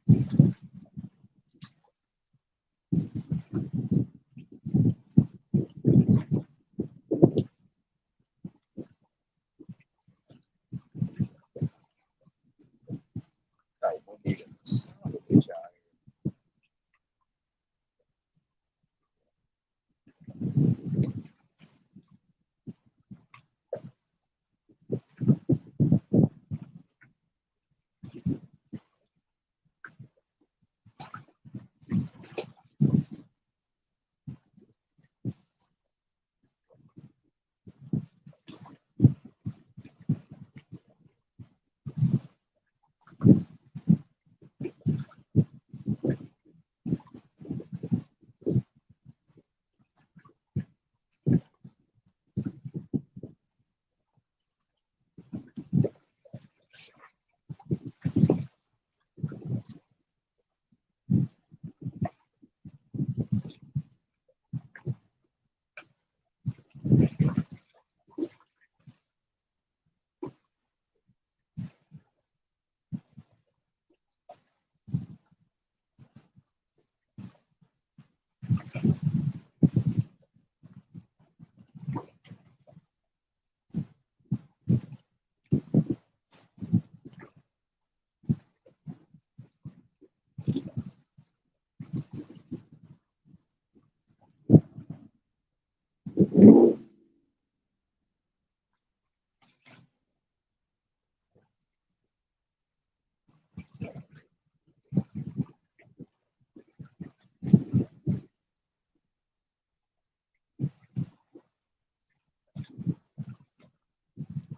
Right, we need a son of a bitch out here.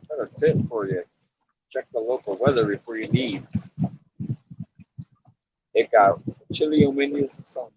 Another tip for you. Check the local weather before you leave. It got chilly and windy as a son of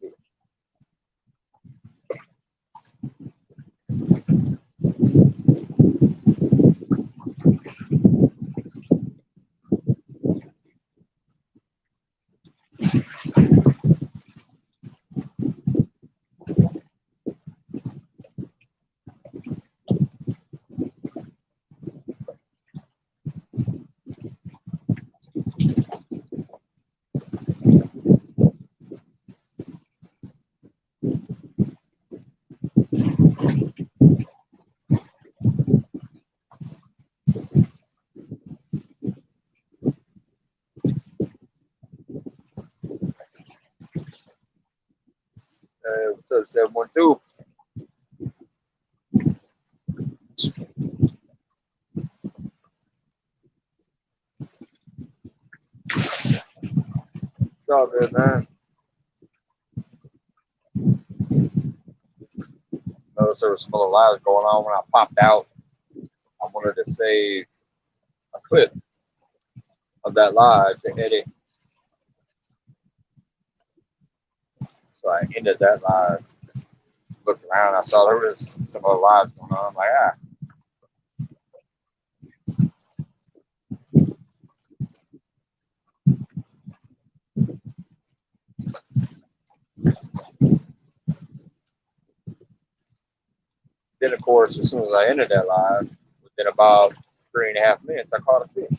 what's up, 712? It's all good, man. Noticed there was some other lives going on when I popped out. I wanted to save a clip of that live to edit. So I ended that live. Looked around, I saw there was some other lives going on. I'm like, Then, of course, as soon as I ended that live, within about 3.5 minutes, I caught a fish.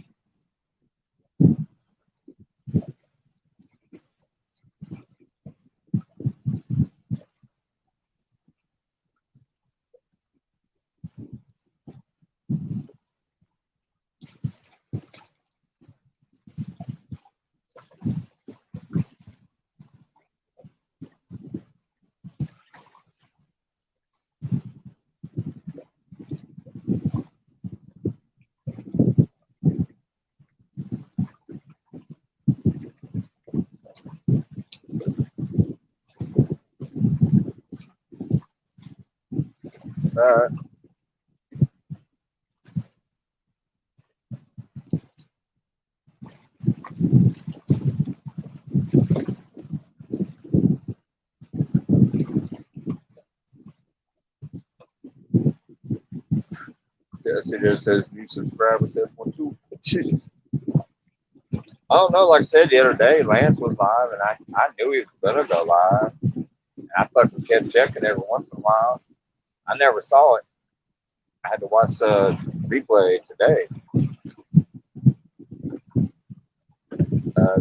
All right. Yes, it just says new subscriber 712. Jesus. I don't know. Like I said the other day, Lance was live, and I knew he was gonna go live. And I fucking kept checking every once in a while. I never saw it. I had to watch the replay today.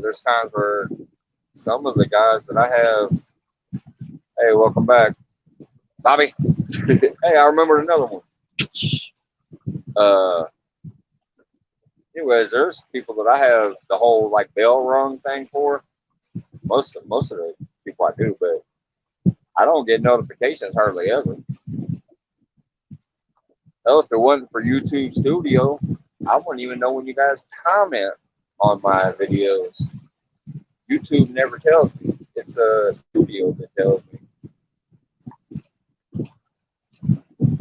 There's times where some of the guys that I have. Hey, welcome back, Bobby. Hey, I remembered another one. Uh, anyways, there's people that I have the whole like bell rung thing for. Most of the people I do, but I don't get notifications hardly ever. Hell, if it wasn't for YouTube Studio, I wouldn't even know when you guys comment on my videos. YouTube never tells me. It's a studio that tells me.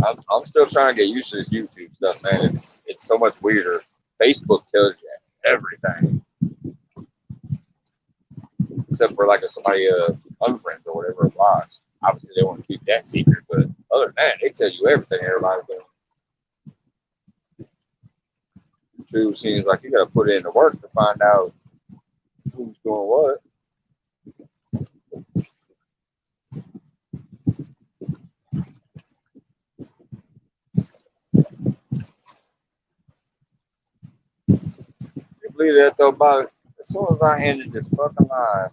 I'm still trying to get used to this YouTube stuff, man. It's so much weirder. Facebook tells you everything, except for like if somebody unfriends or whatever blocks. Obviously, they want to keep that secret, but other than that, they tell you everything everybody's doing. YouTube seems like you got to put in the work to find out who's doing what. You believe that though, about as soon as I ended this fucking live,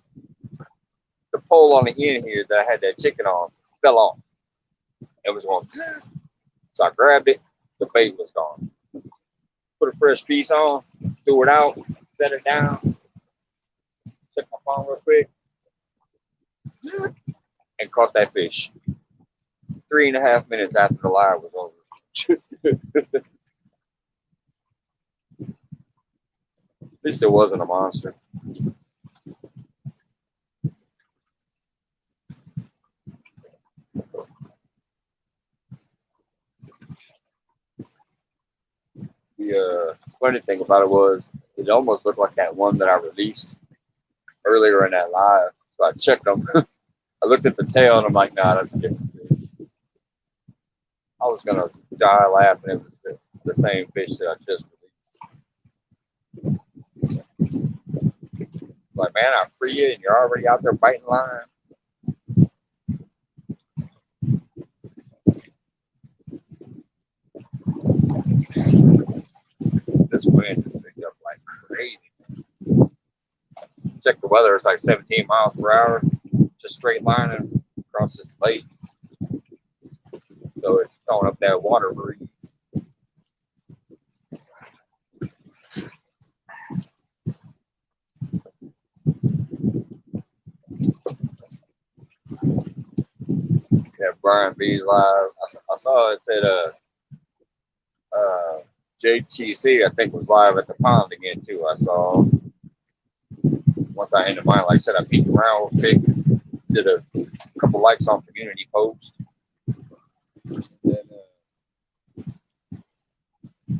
the pole on the end here that I had that chicken on fell off. It was going, so I grabbed it. The bait was gone. Put a fresh piece on, threw it out, set it down, check my phone real quick, and caught that fish. 3.5 minutes after the live was over. At least it wasn't a monster. The funny thing about it was, it almost looked like that one that I released earlier in that live. So I checked them. I looked at the tail and I'm like, nah, that's a different fish. I was gonna die laughing. It was the same fish that I just released. Like, man, I free you and you're already out there biting line. This wind just picked up like crazy. Check the weather, it's like 17 miles per hour, just straight lining across this lake. So it's throwing up that water breeze. Yeah, Brian B's live. I saw it said JTC, I think, was live at the pond again too. I saw once I ended mine, like I said, I peeked around real quick, did a couple likes on community post. Then,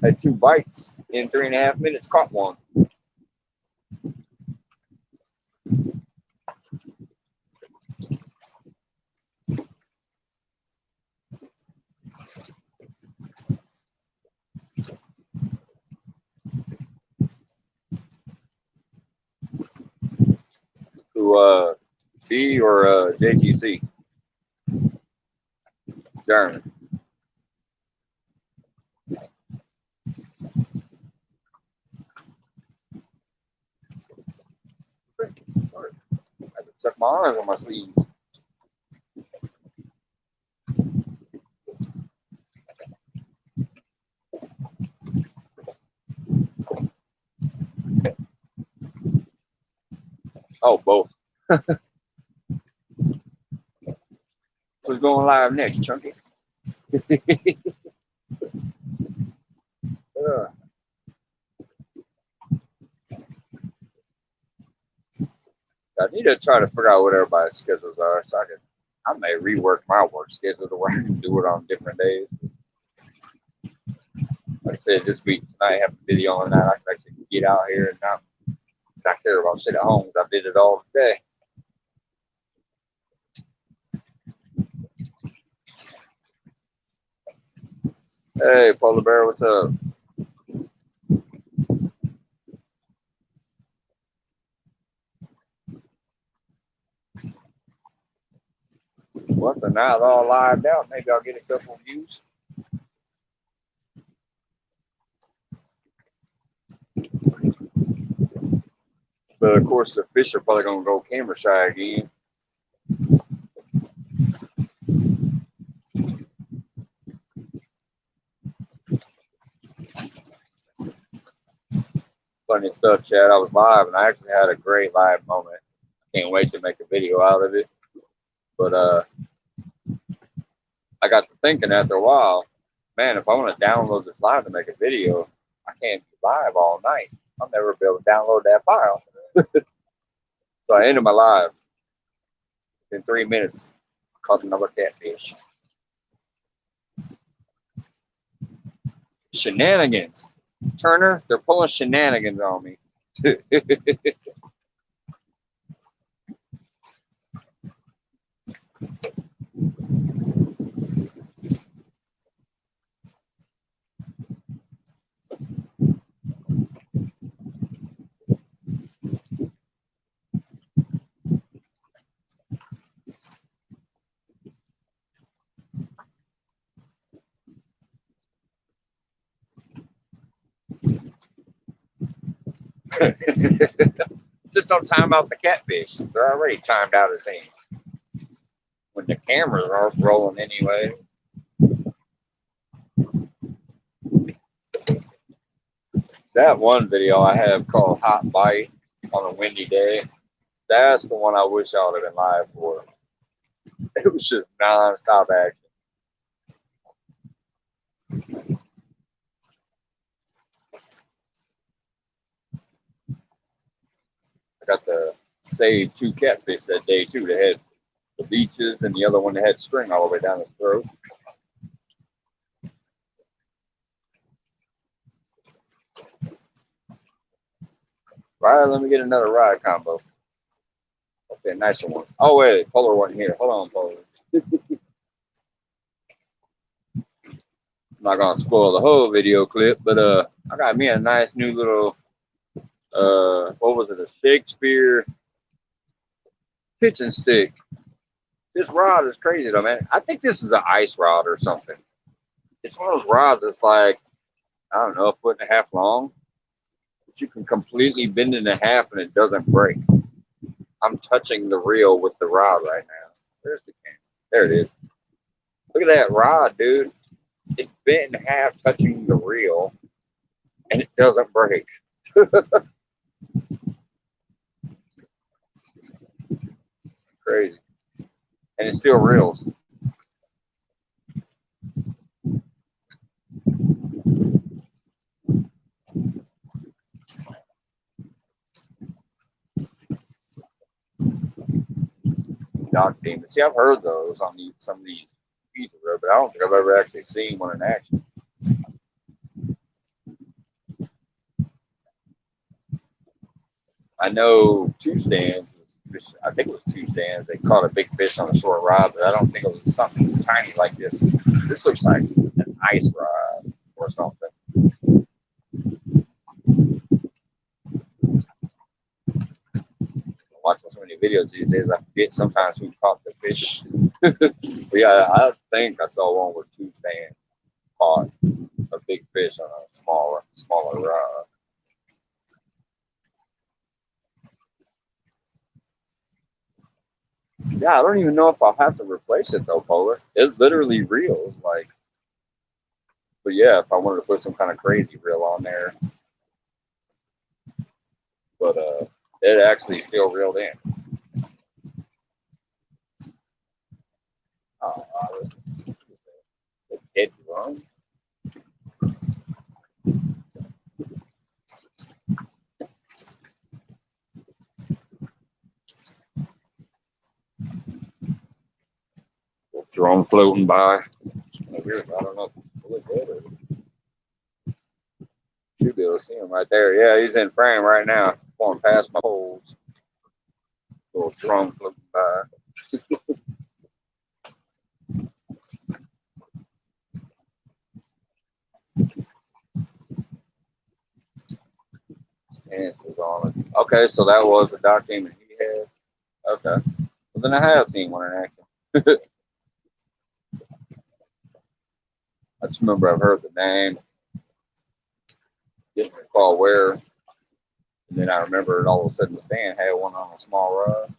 had 2 bites in 3.5 minutes, caught one. To B or JTC? Jeremy. I had to tuck my arms on my sleeves. Oh, both. Who's going live next, Chunky? I need to try to figure out what everybody's schedules are so I may rework my work schedule to where I can do it on different days. Like I said, this week, tonight, I have a video on that. I can actually get out here and not care about shit at home. I did it all day. Hey, Polar Bear, what's up? Once the night's all lived out, maybe I'll get a couple views. But of course, the fish are probably gonna go camera shy again. Funny stuff, Chad. I was live, and I actually had a great live moment. I can't wait to make a video out of it. But I got to thinking after a while, man, if I want to download this live to make a video, I can't be live all night. I'll never be able to download that file. So I ended my live. In 3 minutes, I caught another catfish. Shenanigans. Turner, they're pulling shenanigans on me. Just don't time out the catfish. They're already timed out as scenes. When the cameras are rolling anyway. That one video I have called Hot Bite on a windy day, that's the one I wish I would have been live for. It was just non-stop action. I got to save 2 catfish that day too. They had the leeches and the other one that had string all the way down his throat. Right, let me get another ride combo. Okay, nicer one. Oh wait, Polar wasn't here. Hold on, Polar. I'm not gonna spoil the whole video clip, but I got me a nice new little what was it, a Shakespeare pitching stick. This rod is crazy though, man. I think this is an ice rod or something. It's one of those rods that's like, I don't know, 1.5 feet long, but you can completely bend it in half and it doesn't break. I'm touching the reel with the rod right now. There's the camera. There it is. Look at that rod, dude. It's bent in half touching the reel and it doesn't break. Crazy. And it still reels. Dock demon. See, I've heard those on some of these videos, but I don't think I've ever actually seen one in action. I know 2 stands. I think it was 2 stands. They caught a big fish on a short rod, but I don't think it was something tiny like this. This looks like an ice rod or something. Watching so many videos these days, I forget sometimes who caught the fish. But yeah, I think I saw one where 2 stands caught a big fish on a smaller rod. Yeah, I don't even know if I'll have to replace it though, Polar. It literally reels like. But yeah, if I wanted to put some kind of crazy reel on there, but it actually still reeled in. Head drum. Drone floating by. I don't know if should be able to see him right there. Yeah, he's in frame right now, going past my poles. Little drone floating by. Answers on it. Okay, so that was the dock demon he had. Okay. Well, then I have seen one in action. I just remember I've heard the name. Didn't recall where. And then I remembered all of a sudden Stan had one on a small rod.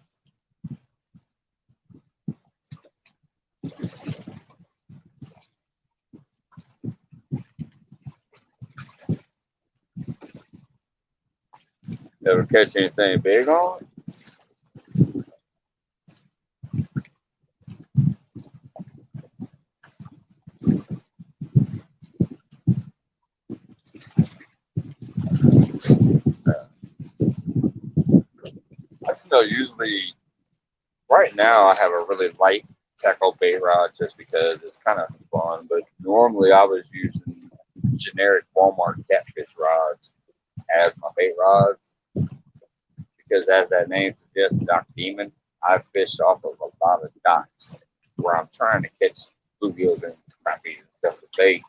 Ever catch anything big on it? I just know usually right now I have a really light tackle bait rod just because it's kind of fun. But normally I was using generic Walmart catfish rods as my bait rods because, as that name suggests, Doc Demon, I fish off of a lot of docks where I'm trying to catch bluegills and crappies and stuff with bait,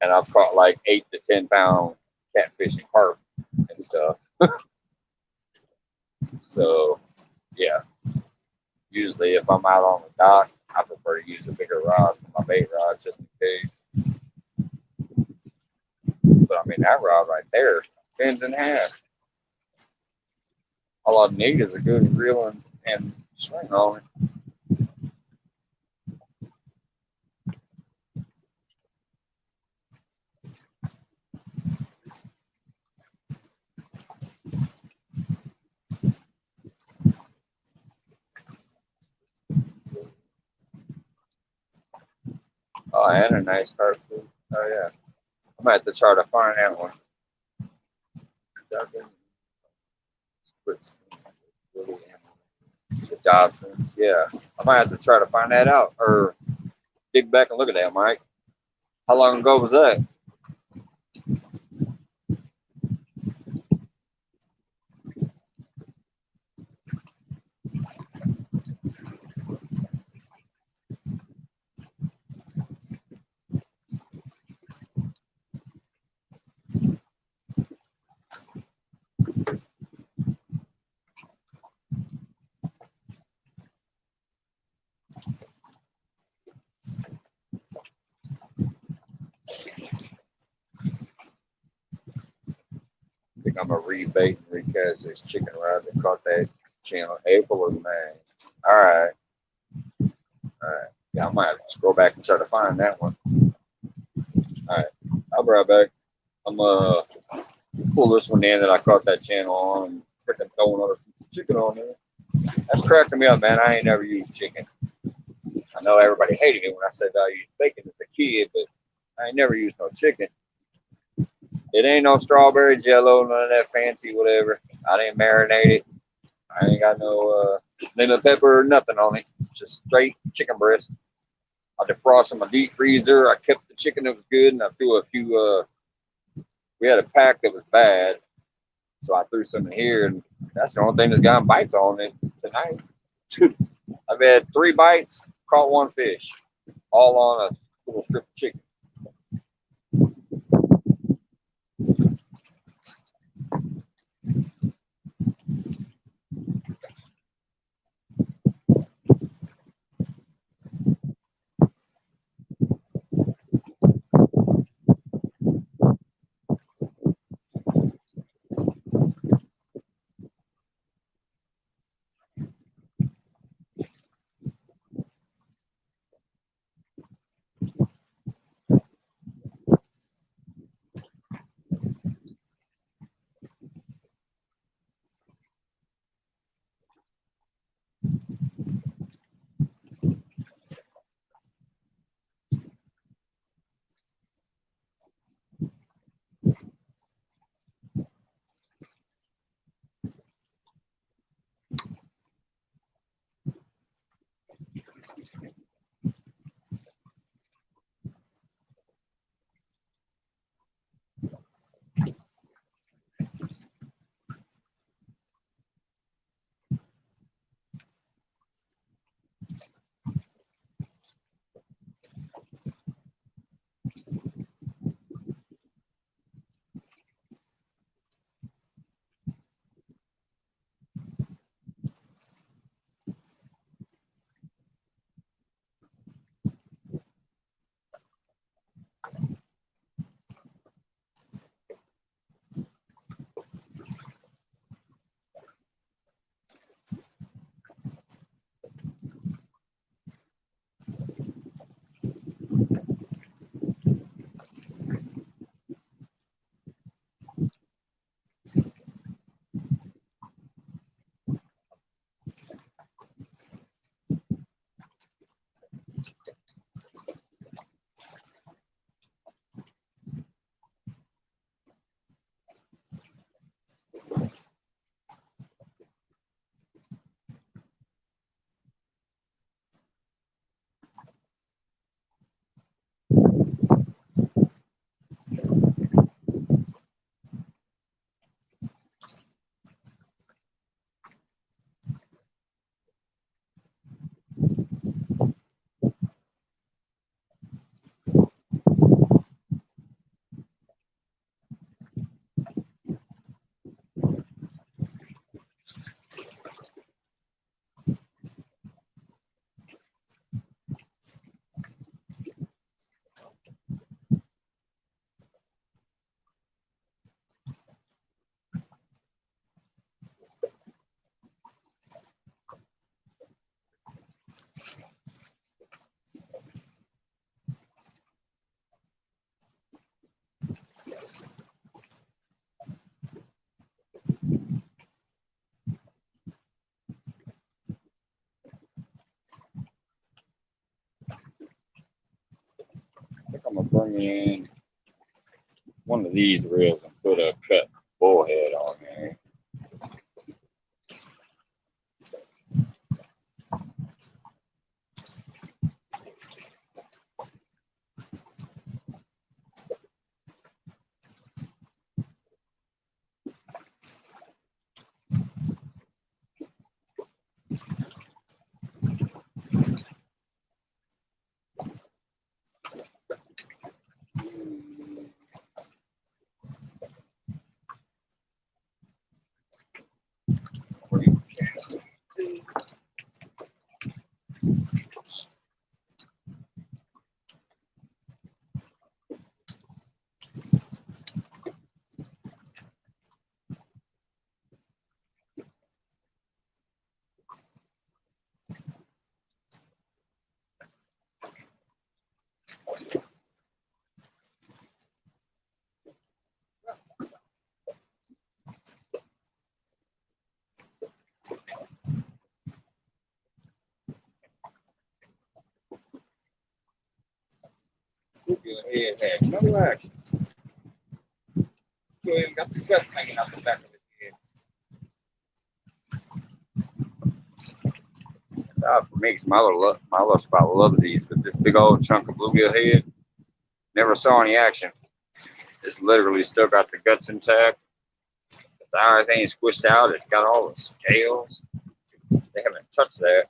and I've caught like 8 to 10 pound catfish and carp and stuff. So yeah, usually if I'm out on the dock, I prefer to use a bigger rod for my bait rod just in case. But I mean that rod right there bends in half. All I need is a good reel and string on it. Oh, and a nice carp too. Oh yeah, I'm gonna have to try to find that one. The Dobsons, yeah. I might have to try to find that out or dig back and look at that, Mike. How long ago was that? I think I'm gonna rebait and recast this chicken rod that caught that channel April or May. All right, all right. Yeah, I might have to scroll back and try to find that one. All right, I'll be right back. I'm gonna pull this one in that I caught that channel on and freaking throw another piece of chicken on there. That's cracking me up, man. I ain't never used chicken. I know everybody hated me when I said I used bacon as a kid, but I ain't never used no chicken. It ain't no strawberry jello, none of that fancy whatever. I didn't marinate it. I ain't got no lemon pepper or nothing on it. Just straight chicken breast. I defrosted my deep freezer. I kept the chicken that was good, and I threw a few. We had a pack that was bad, so I threw some in here, and that's the only thing that's gotten bites on it tonight. I've had 3 bites, caught 1 fish, all on a little strip of chicken. bring in one of these reels and put a cut bullhead on there. It had no action. Still even got the guts hanging out the back of his head. For me, because my little spot love these, but this big old chunk of bluegill head, never saw any action. It's literally still got the guts intact. The eyes ain't squished out. It's got all the scales. They haven't touched that.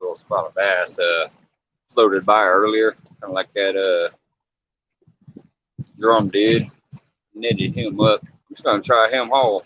Little spot of bass floated by earlier, kind of like that drum did. Netted him up. I'm just gonna try him whole.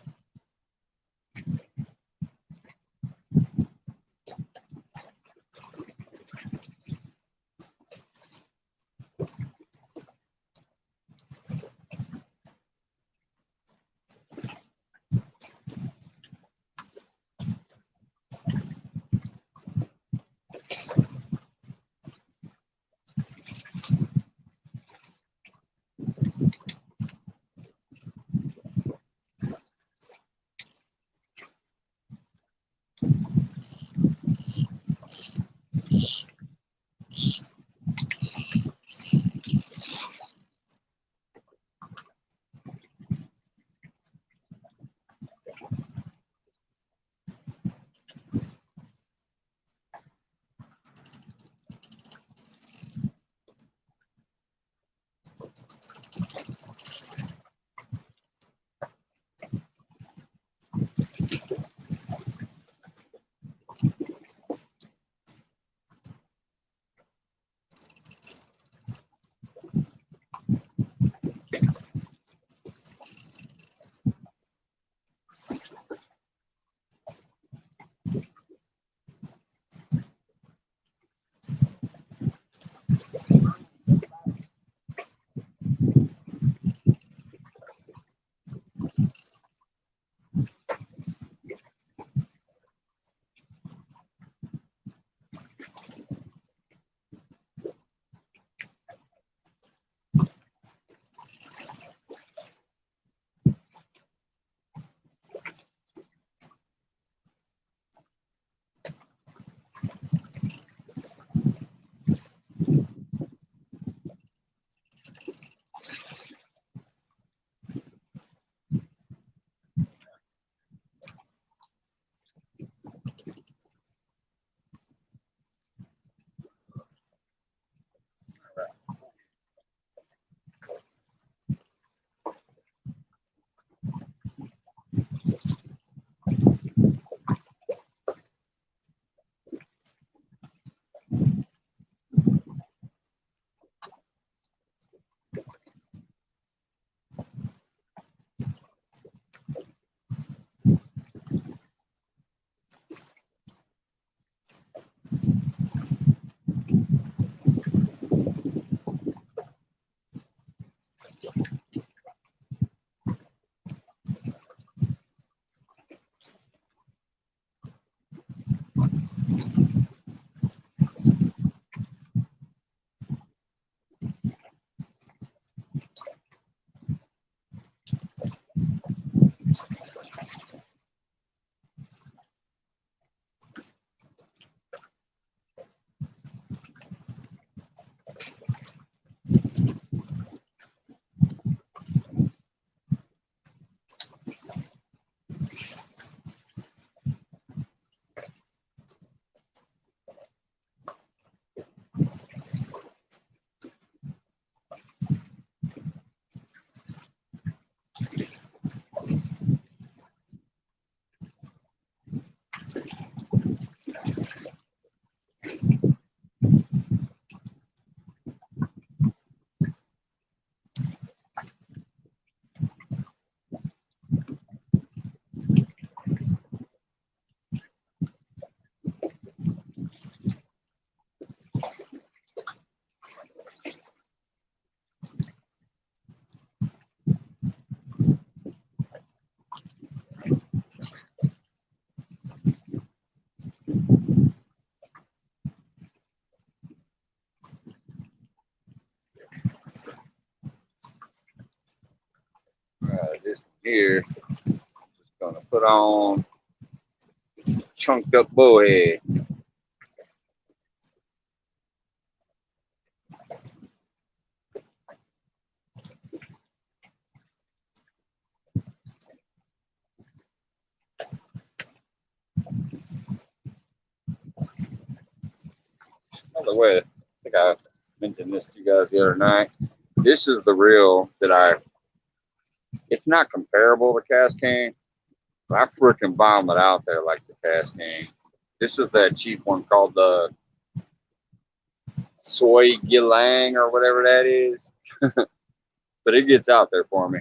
This here, just gonna put on chunked up bullhead. By the way, I think I mentioned this to you guys the other night. This is the reel that it's not comparable to Cast King, but I freaking bomb it out there like the Cast King. This is that cheap one called the Soy Gilang or whatever that is. But it gets out there for me.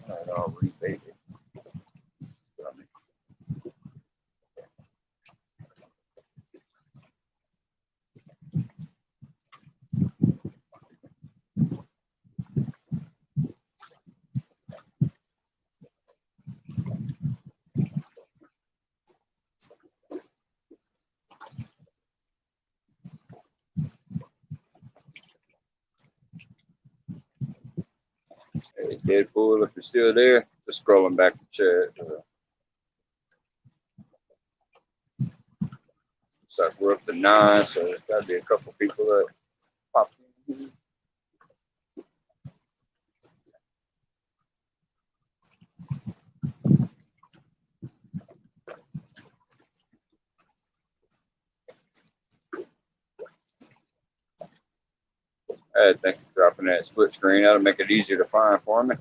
All right, I'll rebate it. Hey, Deadpool, if you're still there, just scrolling back to chat. So we're up to 9, so there's got to be a couple people that popped in. Hey, thanks for dropping that split screen. That'll make it easier to find for me.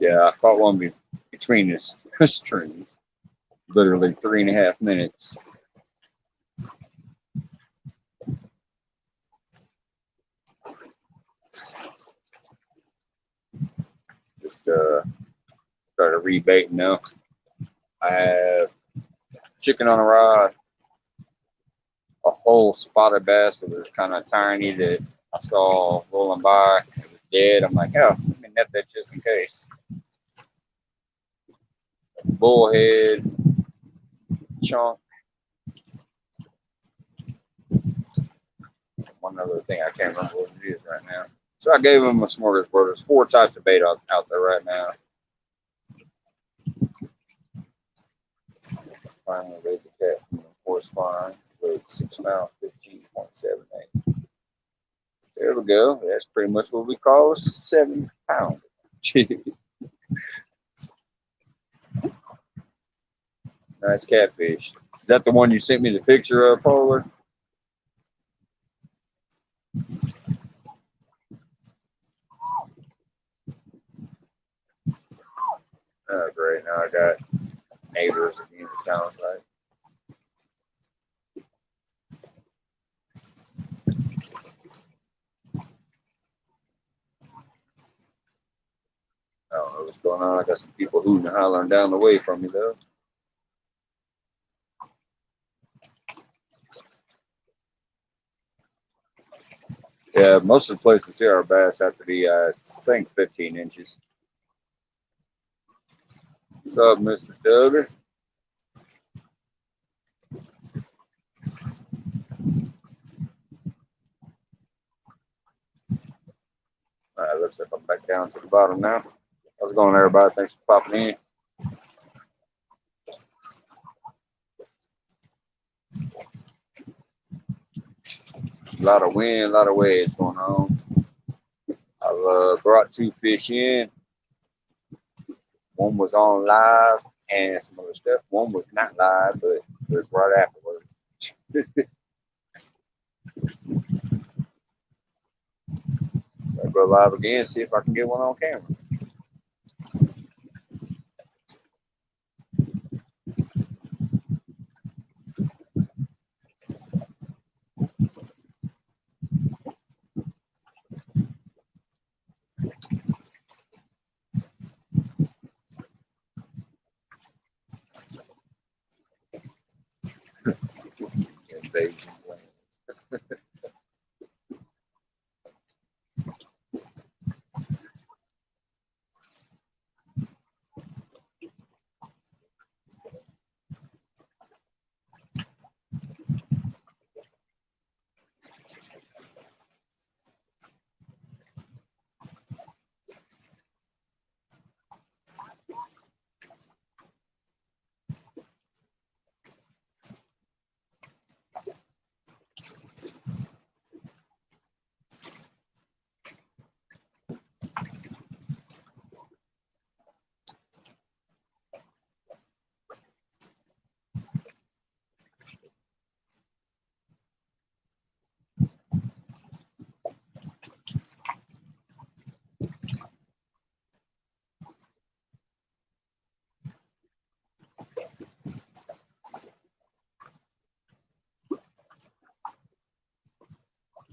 Yeah, I caught one between his strings. Literally 3.5 minutes. Just started rebaiting now. I have chicken on a rod, a whole spotted bass that was kind of tiny that I saw rolling by. It was dead. I'm like, oh, let me net that just in case. Bullhead chunk. One other thing I can't remember what it is right now. So I gave him a smorgasbord. There's 4 types of bait out there right now. Finally laid the cat from the force fine with 6 pounds, 15.78. There we go. That's pretty much what we call a 7 pound. Nice catfish. Is that the one you sent me the picture of, Polar? Oh, great. Now I got neighbors again, it sounds like. I don't know what's going on. I got some people hooting and hollering down the way from me, though. Yeah, most of the places here are bass have to be, I think, 15 inches. What's up, Mr. Duggar? All right, looks like I'm back down to the bottom now. How's it going, everybody? Thanks for popping in. A lot of wind, a lot of waves going on. I've brought 2 fish in. One was on live and some other stuff. One was not live, but it was right afterwards. I'll go live again, see if I can get one on camera. Invasion plans.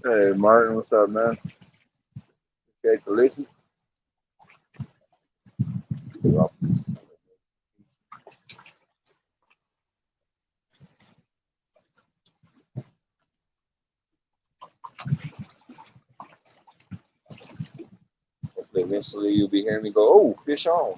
Hey, Martin, what's up, man? Okay, to listen. Eventually, you'll be hearing me go, "Oh, fish on."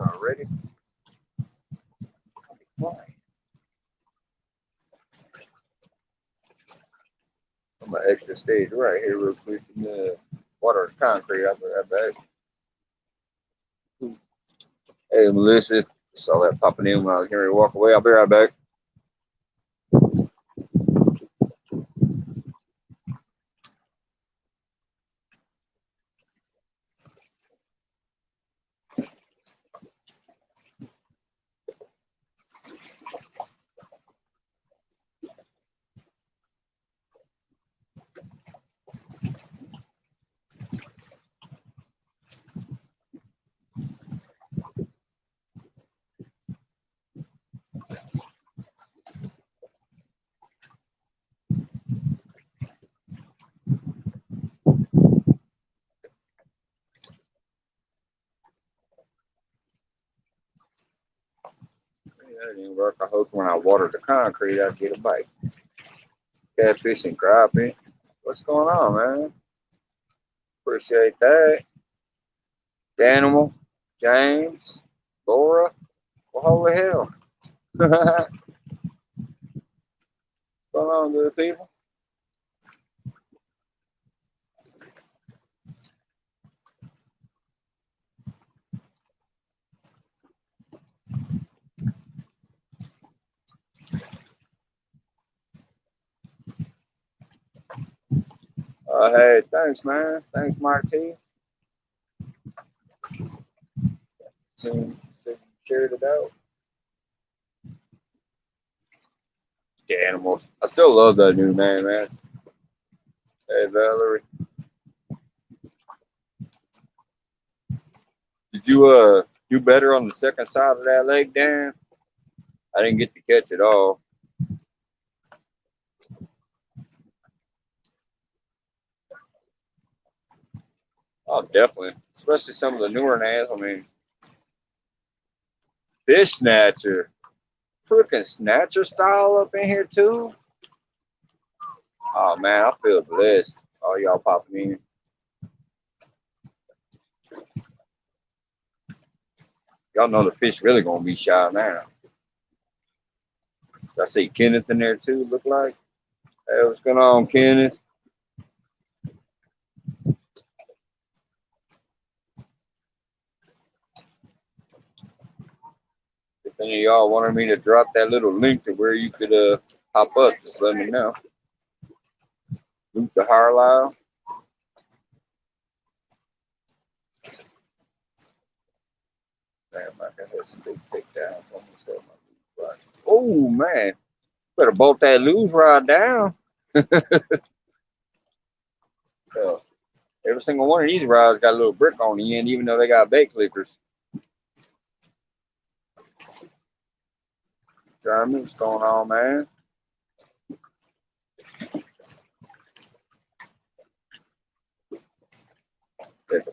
already. Why? I'm gonna exit stage right here real quick and water the concrete out of that bag. Hey Melissa, saw that popping in when I was getting ready to walk away. I'll be right back. That didn't work. I hope when I watered the concrete, I'd get a bite. Catfish and crappie. What's going on, man? Appreciate that. Animal, James, Laura. Well, holy hell. What's going on, good people? Hey, thanks, man. Thanks, Mark T. Soon you shared it out. The animals. I still love that new name, man. Hey, Valerie. Did you do better on the second side of that leg, Dan? I didn't get to catch it all. Oh, definitely. Especially some of the newer names. I mean, Fish Snatcher. Freaking Snatcher style up in here, too. Oh, man, I feel blessed. All y'all popping in. Y'all know the fish really gonna be shy now. I see Kenneth in there, too, look like. Hey, what's going on, Kenneth? If any of y'all wanted me to drop that little link to where you could hop up, just let me know. Luke the Harlow. Damn, I can have some big takedowns on myself. Oh man, better bolt that luge rod down. Every single one of these rods got a little brick on the end, even though they got bait clickers. Jeremy, what's going on, man?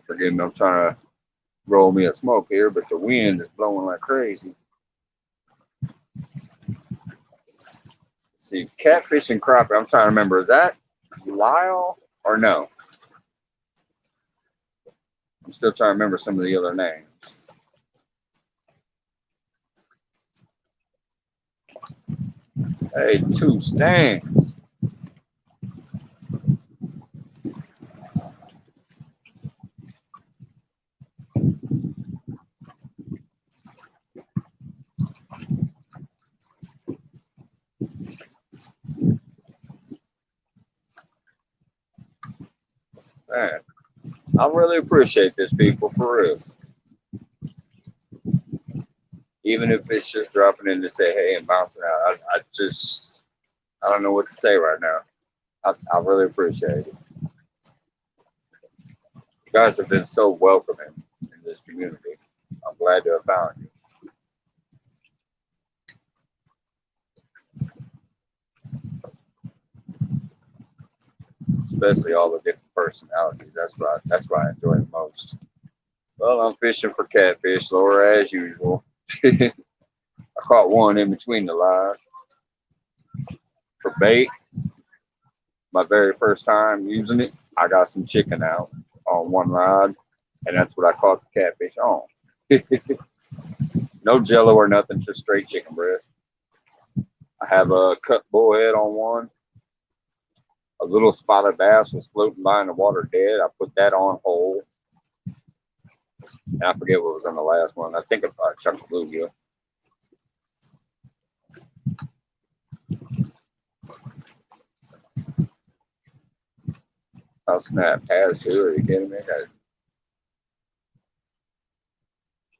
Forgive me, I'm trying to roll me a smoke here, but the wind is blowing like crazy. Let's see, catfish and crappie. I'm trying to remember, is that Lyle or no? I'm still trying to remember some of the other names. Hey, two stands. Man, I really appreciate this, people, for real. Even if it's just dropping in to say hey and bouncing out, I don't know what to say right now. I really appreciate it. You guys have been so welcoming in this community. I'm glad to have found you. Especially all the different personalities. That's what I enjoy the most. Well, I'm fishing for catfish, Laura, as usual. I caught one in between the lines for bait. My very first time using it, I got some chicken out on one rod, and that's what I caught the catfish on. No jello or nothing, just straight chicken breast. I have a cut bullhead on one. A little spotted bass was floating by in the water dead. I put that on whole. And I forget what was on the last one. I think it's a chunk of bluegill. I'll snap pads too. Are you kidding me? I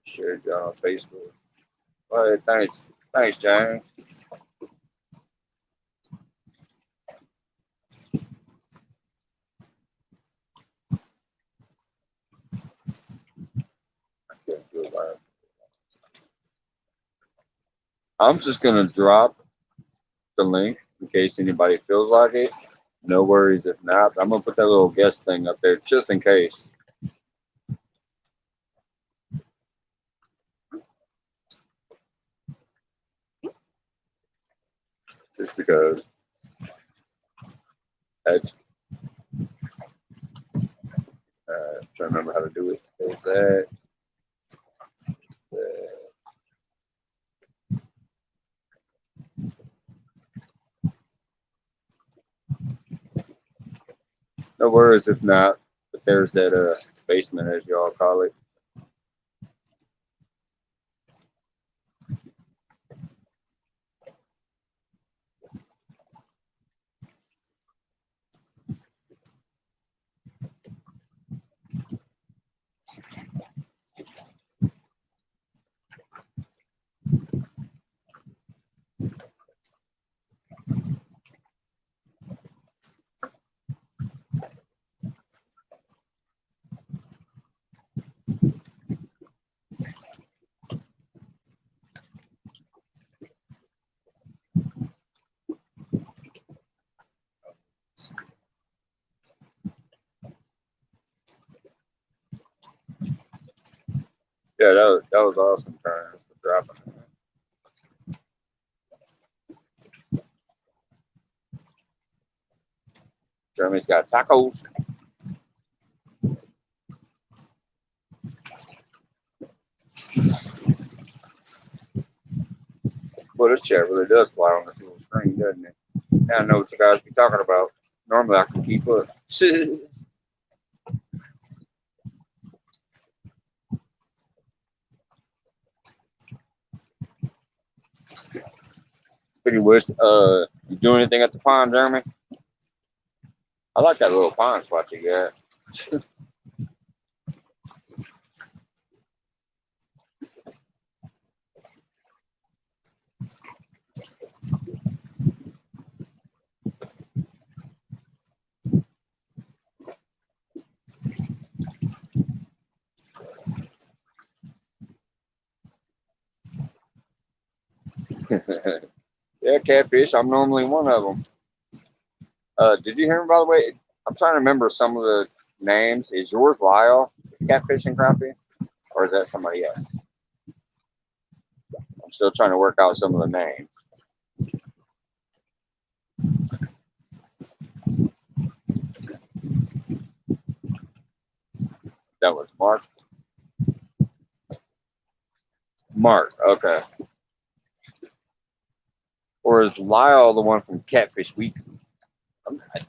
shared it on Facebook. Well, thanks, James. I'm just gonna drop the link in case anybody feels like it. No worries if not. I'm gonna put that little guest thing up there just in case. Just because. That's, trying to remember how to do it. There's that. No worries if not. But there's that basement, as y'all call it. Yeah, that was awesome turn for dropping. Jeremy's got tacos. Well, this chat really does fly on this little screen, doesn't it? Now I know what you guys be talking about. Normally I can keep up. Pretty wish. You do anything at the pond, Jeremy? I like that little pond spot you got. Yeah, catfish. I'm normally one of them. Did you hear me, by the way? I'm trying to remember some of the names. Is yours Lyle, catfish and crappie? Or is that somebody else? I'm still trying to work out some of the names. That was Mark. Mark, okay. Or is Lyle the one from Catfish Weekly?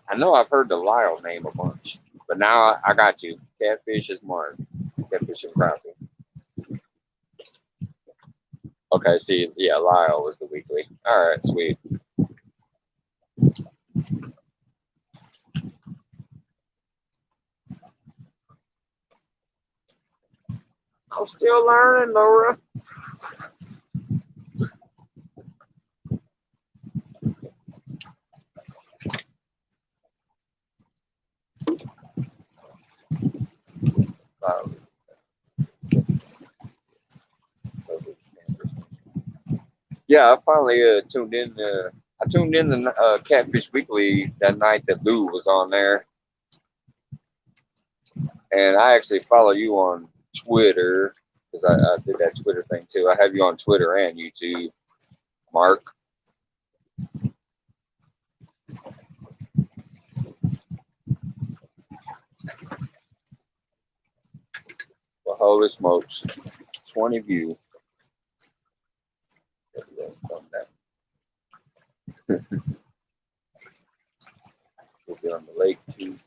I know I've heard the Lyle name a bunch, but now I got you. Catfish is Mark. Catfish and crappie. Okay, see, yeah, Lyle was the weekly. All right, sweet. I'm still learning, Laura. Yeah, I finally tuned in. I tuned in the Catfish Weekly that night that Lou was on there, and I actually follow you on Twitter because I did that Twitter thing too. I have you on Twitter and YouTube, Mark. Well, holy smokes, 20 views. We'll be on the lake too.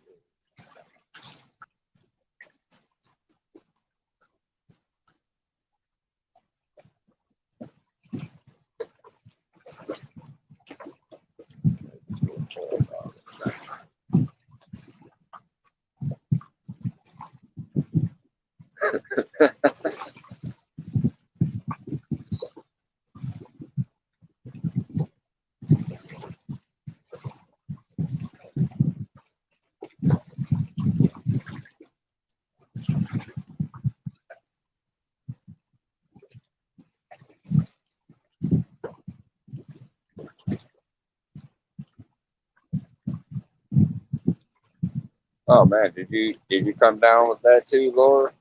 Oh man, did you come down with that too, Laura?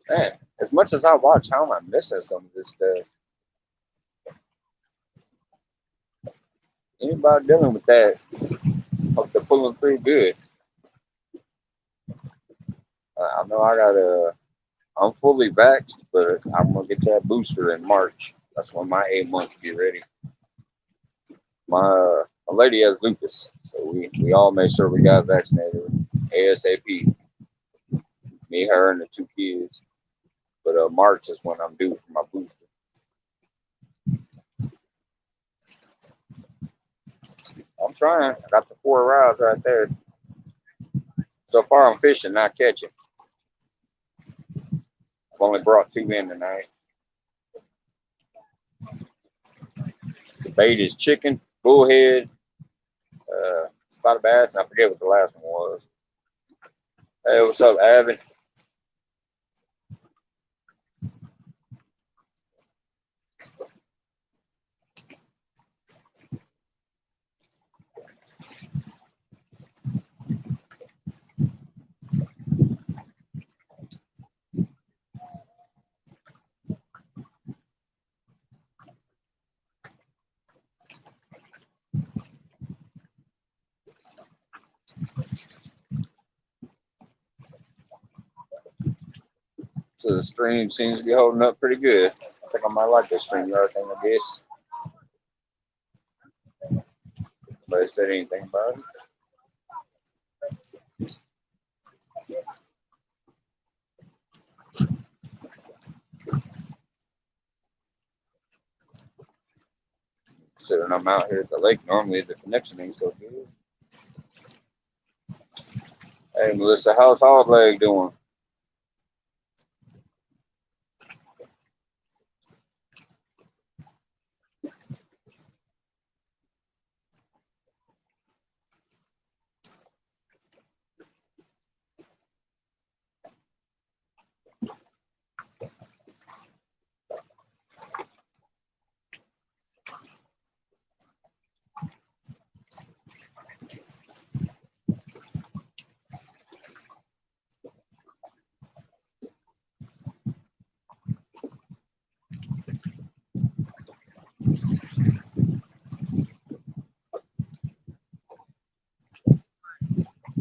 Man, as much as I watch, how am I missing some of this stuff? Anybody dealing with that? Hope they're pulling through good. I know I got. I'm fully vaxxed, but I'm gonna get that booster in March. That's when my 8 months get ready. My lady has lupus, so we all made sure we got vaccinated ASAP. Me, her, and the 2 kids. But March is when I'm due for my booster. I'm trying. I got the 4 rods right there. So far, I'm fishing, not catching. I've only brought 2 in tonight. The bait is chicken, bullhead, spotted bass, and I forget what the last one was. Hey, what's up, Avin? So the stream seems to be holding up pretty good. I think I might like this StreamYard thing, I guess. Nobody said anything about it. So when I'm out here at the lake, normally the connection ain't so good. Hey, Melissa, how's Hog Leg doing?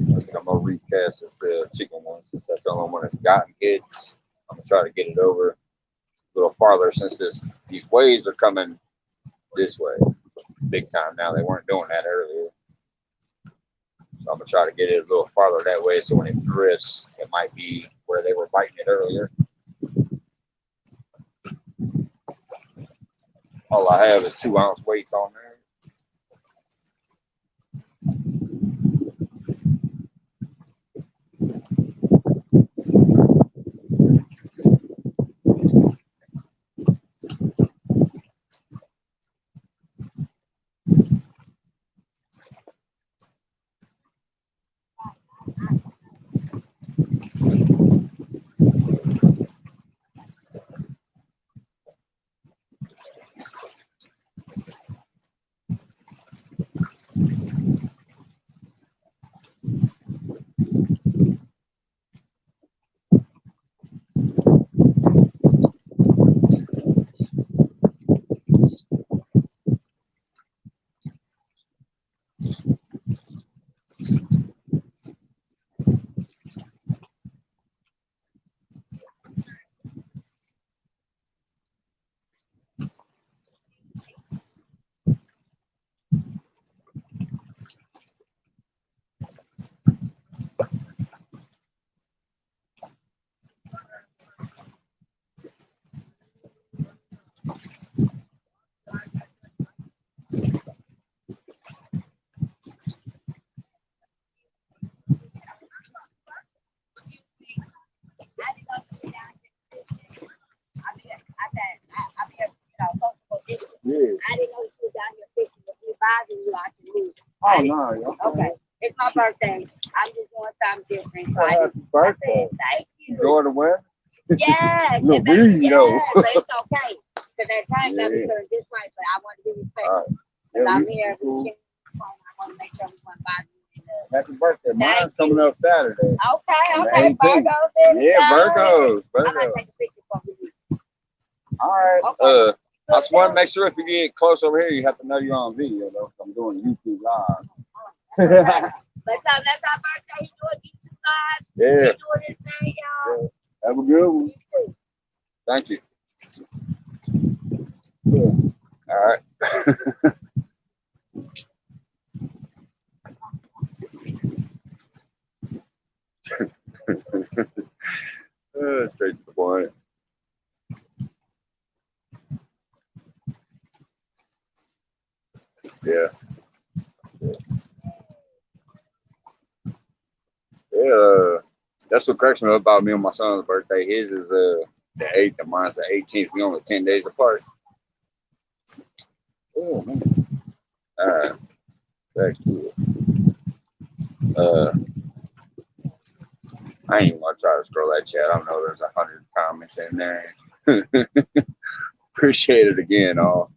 I think I'm gonna recast this chicken one since that's the only one that's gotten hits. I'm gonna try to get it over a little farther since these waves are coming this way big time now. They weren't doing that earlier. So I'm gonna try to get it a little farther that way so when it drifts, it might be where they were biting it earlier. All I have is 2 ounce weights on there. Oh no, okay. Okay. It's my birthday. I'm just doing something different. So Well, happy birthday. thank you. Enjoy the weather. Yes. No, we know. But it's okay. Because that time got me Yeah. feeling this way, but I want to be All respectful. right. Because Yeah, I'm we here to cool. share my phone. I want to make sure everyone buys me. Happy birthday. Mine's Thank coming you. up Saturday. Okay, On the okay. 18th. Virgos in Yeah, Virgos. I'm going to Virgos. take a picture for you. All right. Okay. I just want to make sure if you get close over here, you have to know you're on video, though. 'Cause I'm doing YouTube live. But that's our birthday. He doing YouTube live. Yeah. He doing his thing, y'all. Have a good one. You too. Thank you. Yeah. All right. Straight to the point. Yeah. Yeah. That's what cracks me up about me and my son's birthday. His is the 8th and mine's the 18th. We only 10 days apart. Oh man. All right. Very cool. I ain't even gonna try to scroll that chat. I know there's 100 comments in there. Appreciate it again, all.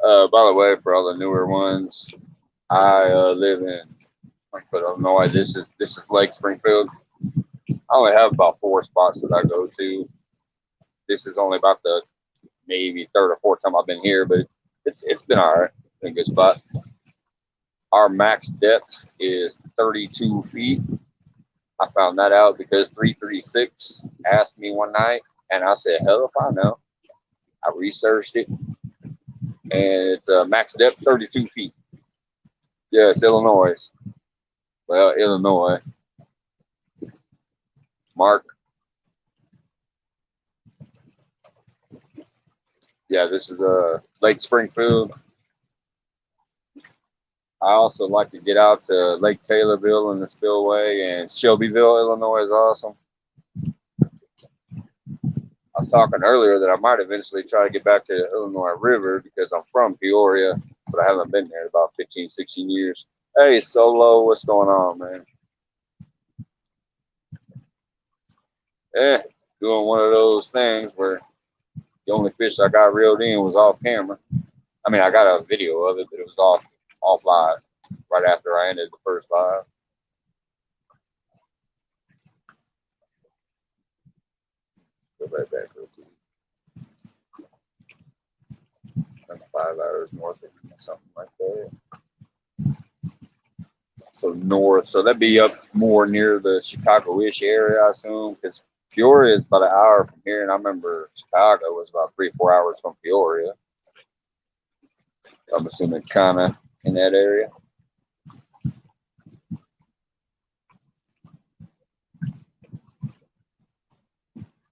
By the way, for all the newer ones, I live in Springfield, Illinois. This is Lake Springfield. I only have about 4 spots that I go to. This is only about the maybe third or fourth time I've been here, but it's been all right. Been a good spot. Our max depth is 32 feet. I found that out because 336 asked me one night, and I said, hell if I know. I researched it, and it's max depth 32 feet. Yeah, it's Illinois. Well, Illinois. Mark. Yeah, this is Lake Springfield. I also like to get out to Lake Taylorville and the Spillway, and Shelbyville, Illinois is awesome. I was talking earlier that I might eventually try to get back to the Illinois River because I'm from Peoria, but I haven't been there in about 15, 16 years. Hey, Solo, what's going on, man? Yeah, doing one of those things where the only fish I got reeled in was off camera. I mean, I got a video of it, but it was off live right after I ended the first live. Go right back real quick. 5 hours north of something like that. So north, so that'd be up more near the Chicago-ish area, I assume, because Peoria is about an hour from here, and I remember Chicago was about 3 or 4 hours from Peoria. I'm assuming kind of in that area.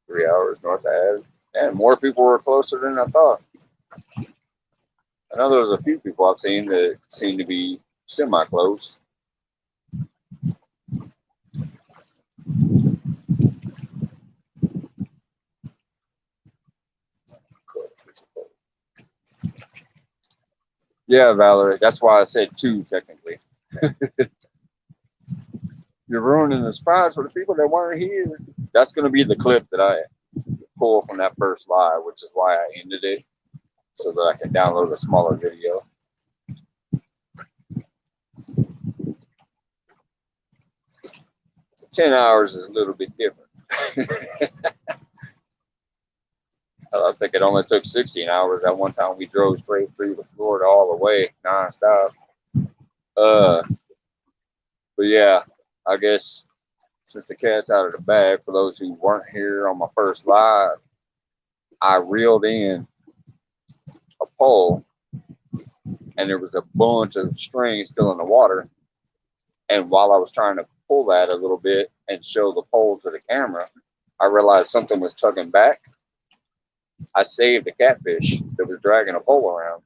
Three hours north of Adams. And more people were closer than I thought. I know there's a few people I've seen that seem to be semi-close. Yeah, Valerie, that's why I said 2 technically. You're ruining the spots for the people that weren't here. That's going to be the clip that I pull from that first live, which is why I ended it, so that I can download a smaller video. $10 hours is a little bit different. I think it only took 16 hours. At one time, we drove straight through to Florida all the way, nonstop. But yeah, I guess since the cat's out of the bag, for those who weren't here on my first live, I reeled in a pole, and there was a bunch of string still in the water. And while I was trying to pull that a little bit and show the pole to the camera, I realized something was tugging back. I saved a catfish that was dragging a pole around.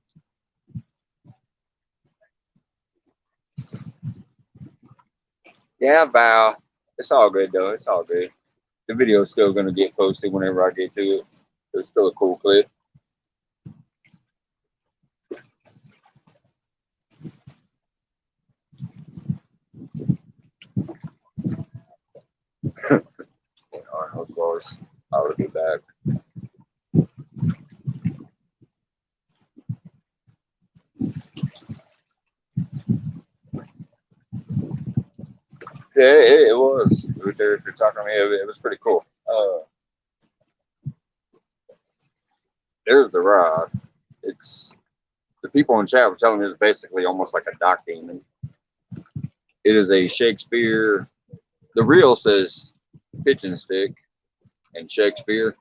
Yeah, Val. It's all good, though. It's all good. The video is still going to get posted whenever I get to it. It's still a cool clip. on those floors. I would be back. Yeah, it was. They're talking to me. It was pretty cool. There's the rod. It's the people in chat were telling me it's basically almost like a dock demon. It is a Shakespeare. The reel says pitch and stick and Shakespeare.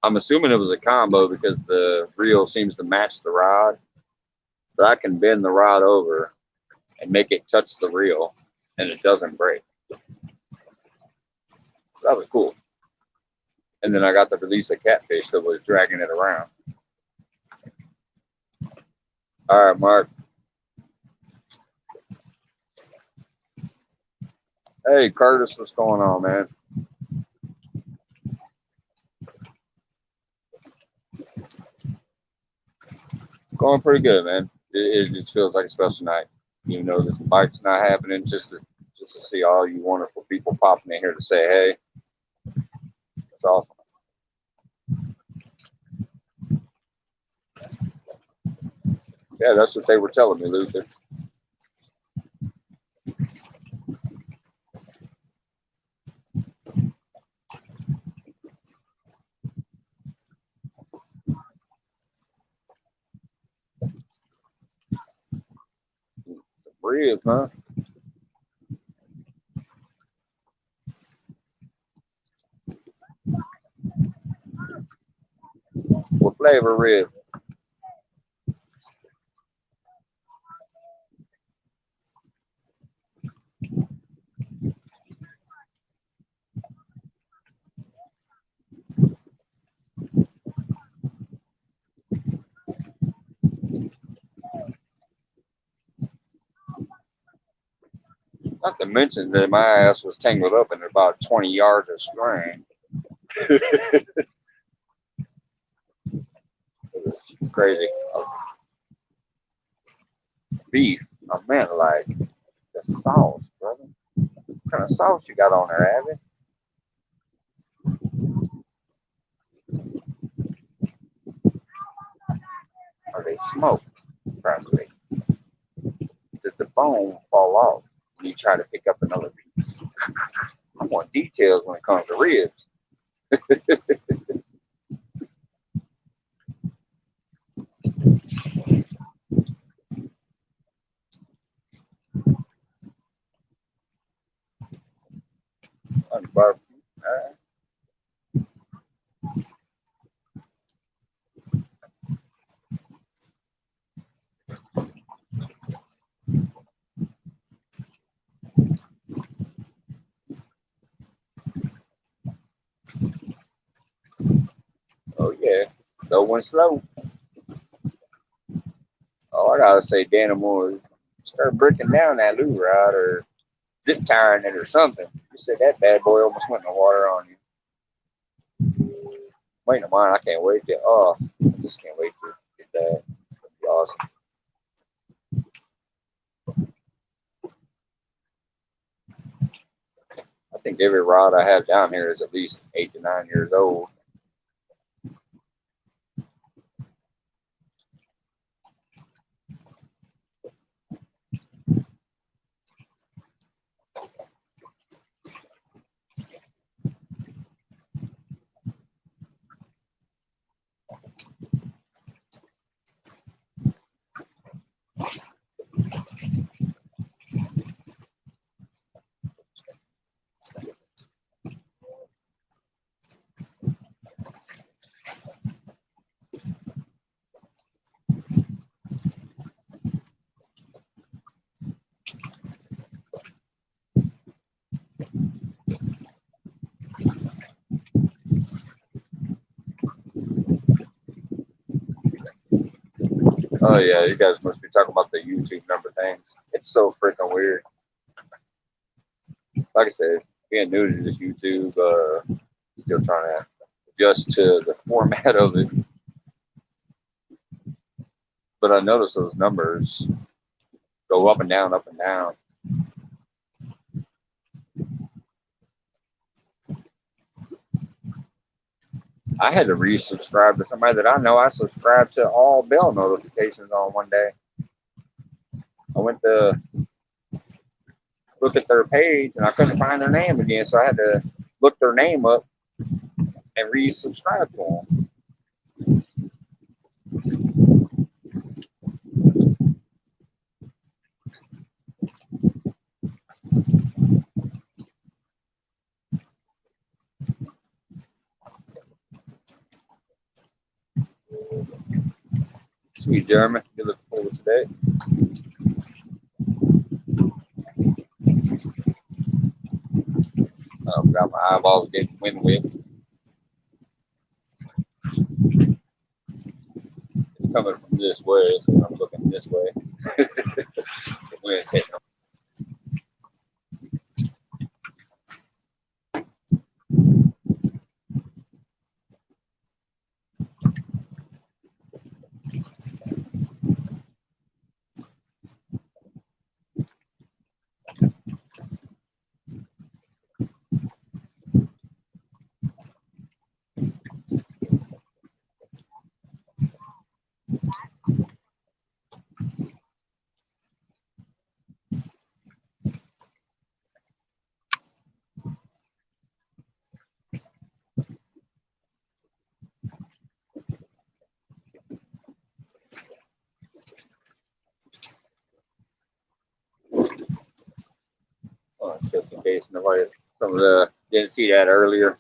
I'm assuming it was a combo because the reel seems to match the rod. But I can bend the rod over and make it touch the reel and it doesn't break. So that was cool. And then I got to release a catfish that was dragging it around. All right, Mark. Hey, Curtis, what's going on, man? Going pretty good, man. It just feels like a special night. Even though this bike's not happening, just to see all you wonderful people popping in here to say hey. It's awesome. Yeah, that's what they were telling me, Luther. Some ribs, huh? What flavor rib? Not to mention that my ass was tangled up in about 20 yards of string. It was crazy. Beef. Oh man, like the sauce, brother. What kind of sauce you got on there, Abby? Are they smoked? Probably. Does the bone fall off when you try to pick up another piece? I want details when it comes to ribs. On barbecue. All right. Oh yeah. Go one slow. Oh, I gotta say, Dana Moore, start breaking down that loo rod or zip tying it or something. You said that bad boy almost went in the water on you. Wait a minute, I can't wait to. Oh, I just can't wait to get that. That'd be awesome. I think every rod I have down here is at least 8 to 9 years old. Oh yeah, you guys must be talking about the YouTube number things. It's so freaking weird. Like I said, being new to this YouTube, still trying to adjust to the format of it. But I noticed those numbers go up and down, up and down. I had to resubscribe to somebody that I know. I subscribed to all bell notifications on one day. I went to look at their page and I couldn't find their name again, so I had to look their name up and resubscribe to them. Sweet Jeremy, you look forward to that. I've got my eyeballs getting wind wet. It's coming from this way, so I'm looking this way. The wind's hitting them. Just in case nobody, some of the didn't see that earlier.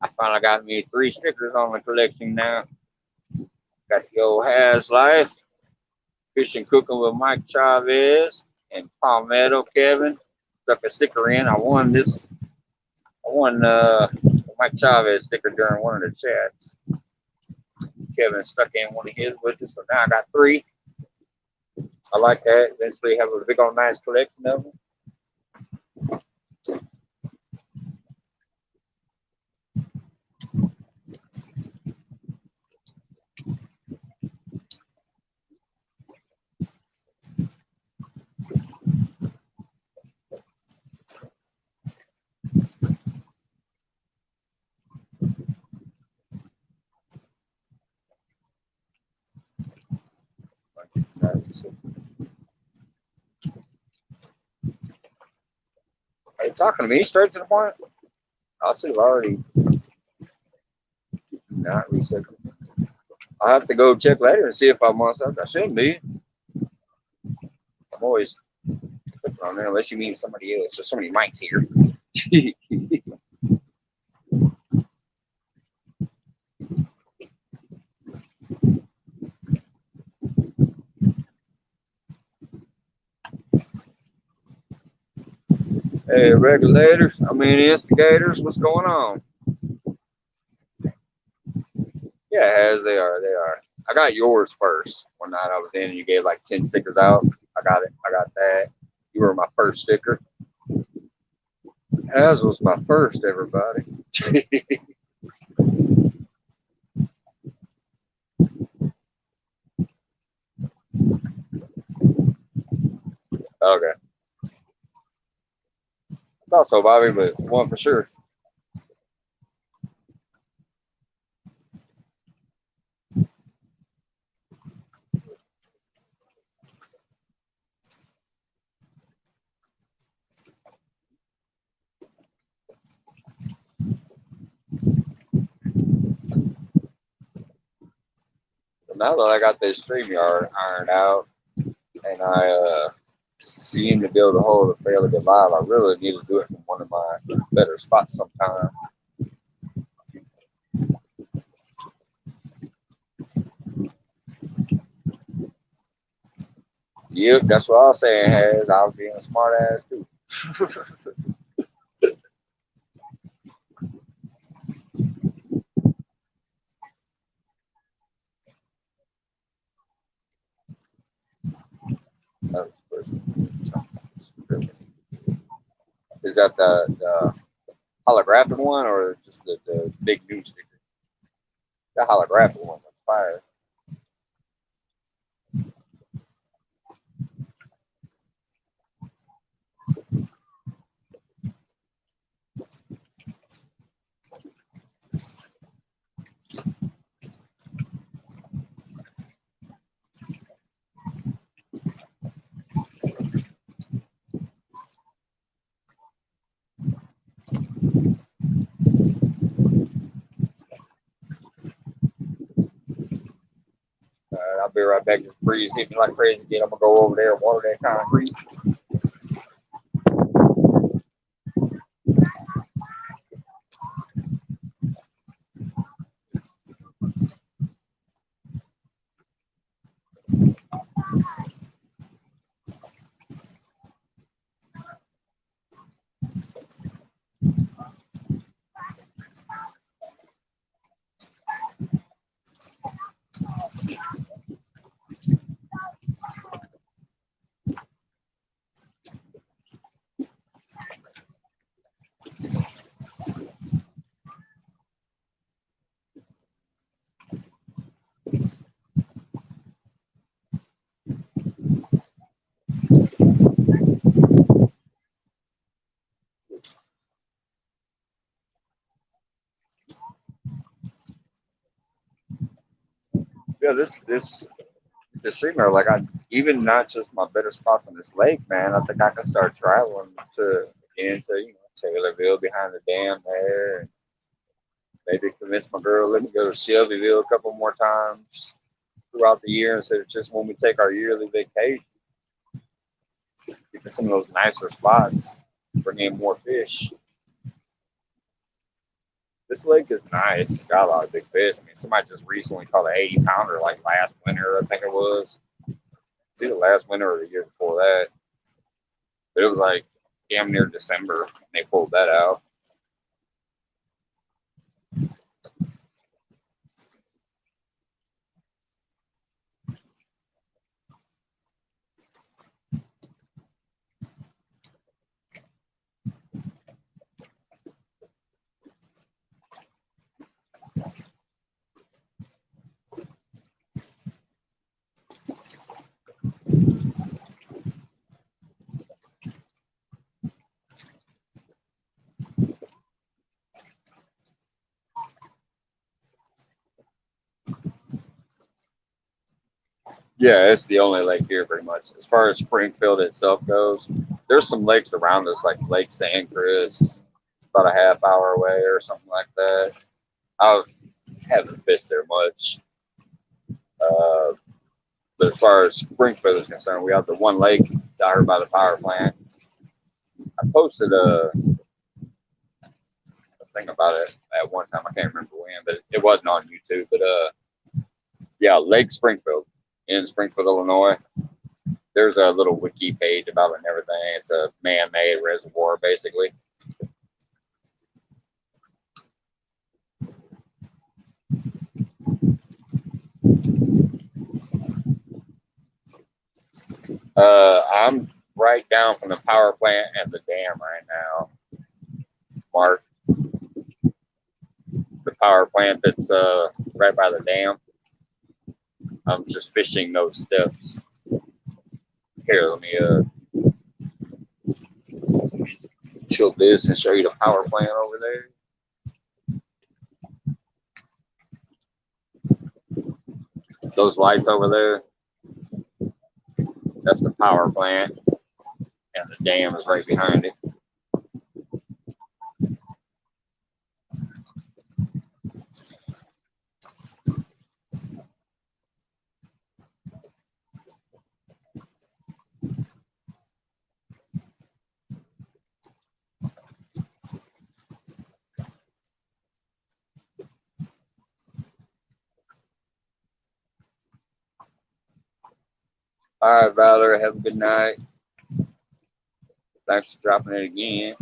I finally got me 3 stickers on the collection now. Got the old Has Life, Fishing Cooking with Mike Chavez, and Palmetto Kevin. Stuck a sticker in. I won Mike Chavez sticker during one of the chats. Kevin stuck in one of his with us, so now I got 3. I like that. Eventually have a big old nice collection of them. Are you talking to me straight to the point? I'll see if I already not recycled. I'll have to go check later and see if I'm on something. I shouldn't be. I'm always clicking on there unless you mean somebody else. There's so many mics here. Hey, regulators, instigators, what's going on? Yeah, as they are, they are. I got yours first. One night I was in and you gave like 10 stickers out. I got it. I got that. You were my first sticker. As was my first, everybody. Okay. I thought so, Bobby, but one for sure. But now that I got this StreamYard ironed out and I seem to be able to hold a fairly good live, I really need to do it from one of my better spots sometime. Yep, that's what I was saying, Has. I was being a smart ass too. Is that the holographic one or just the big new sticker? The holographic one was fire. be right back. This breeze hit me like crazy again. I'm gonna go over there and water that concrete. Yeah, this streamer, like I even not just my better spots on this lake, man. I think I can start traveling to again to Taylorville behind the dam there, and maybe convince my girl let me go to Shelbyville a couple more times throughout the year instead of just when we take our yearly vacation. Get to some of those nicer spots, bring in more fish. This lake is nice. It's got a lot of big fish. I mean, somebody just recently caught an 80-pounder like last winter, I think it was. It's either last winter or the year before that. But it was like damn near December when they pulled that out. Yeah, it's the only lake here pretty much. As far as Springfield itself goes, there's some lakes around us like Lake San Chris, about a half hour away or something like that. I haven't fished there much. Uh, but as far as Springfield is concerned, we have the one lake out here by the power plant. I posted a thing about it at one time. I can't remember when, but it wasn't on YouTube. But yeah, Lake Springfield in Springfield, Illinois. There's a little wiki page about it and everything. It's a man-made reservoir, basically. I'm right down from the power plant and the dam right now. Mark, the power plant that's right by the dam. I'm just fishing those steps. Here, let me tilt this and show you the power plant over there. Those lights over there, that's the power plant, and the dam is right behind it. All right, Valor, have a good night. Thanks for dropping it again.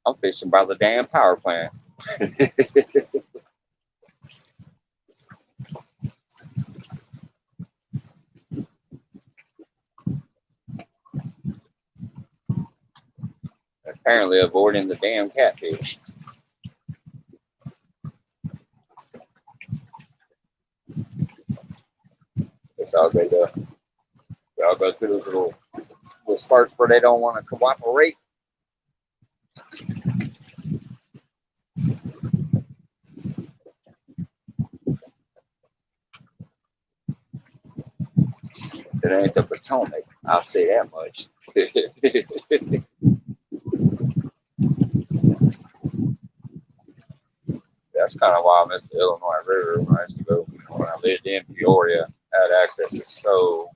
I'm fishing by the damn power plant. Apparently avoiding the damn catfish. It's all good though. We all go through those little sparks where they don't want to cooperate. It ain't the Potomac, I'll say that much. That's kind of why I miss the Illinois River when I used to go. When I lived in Peoria, I had access to so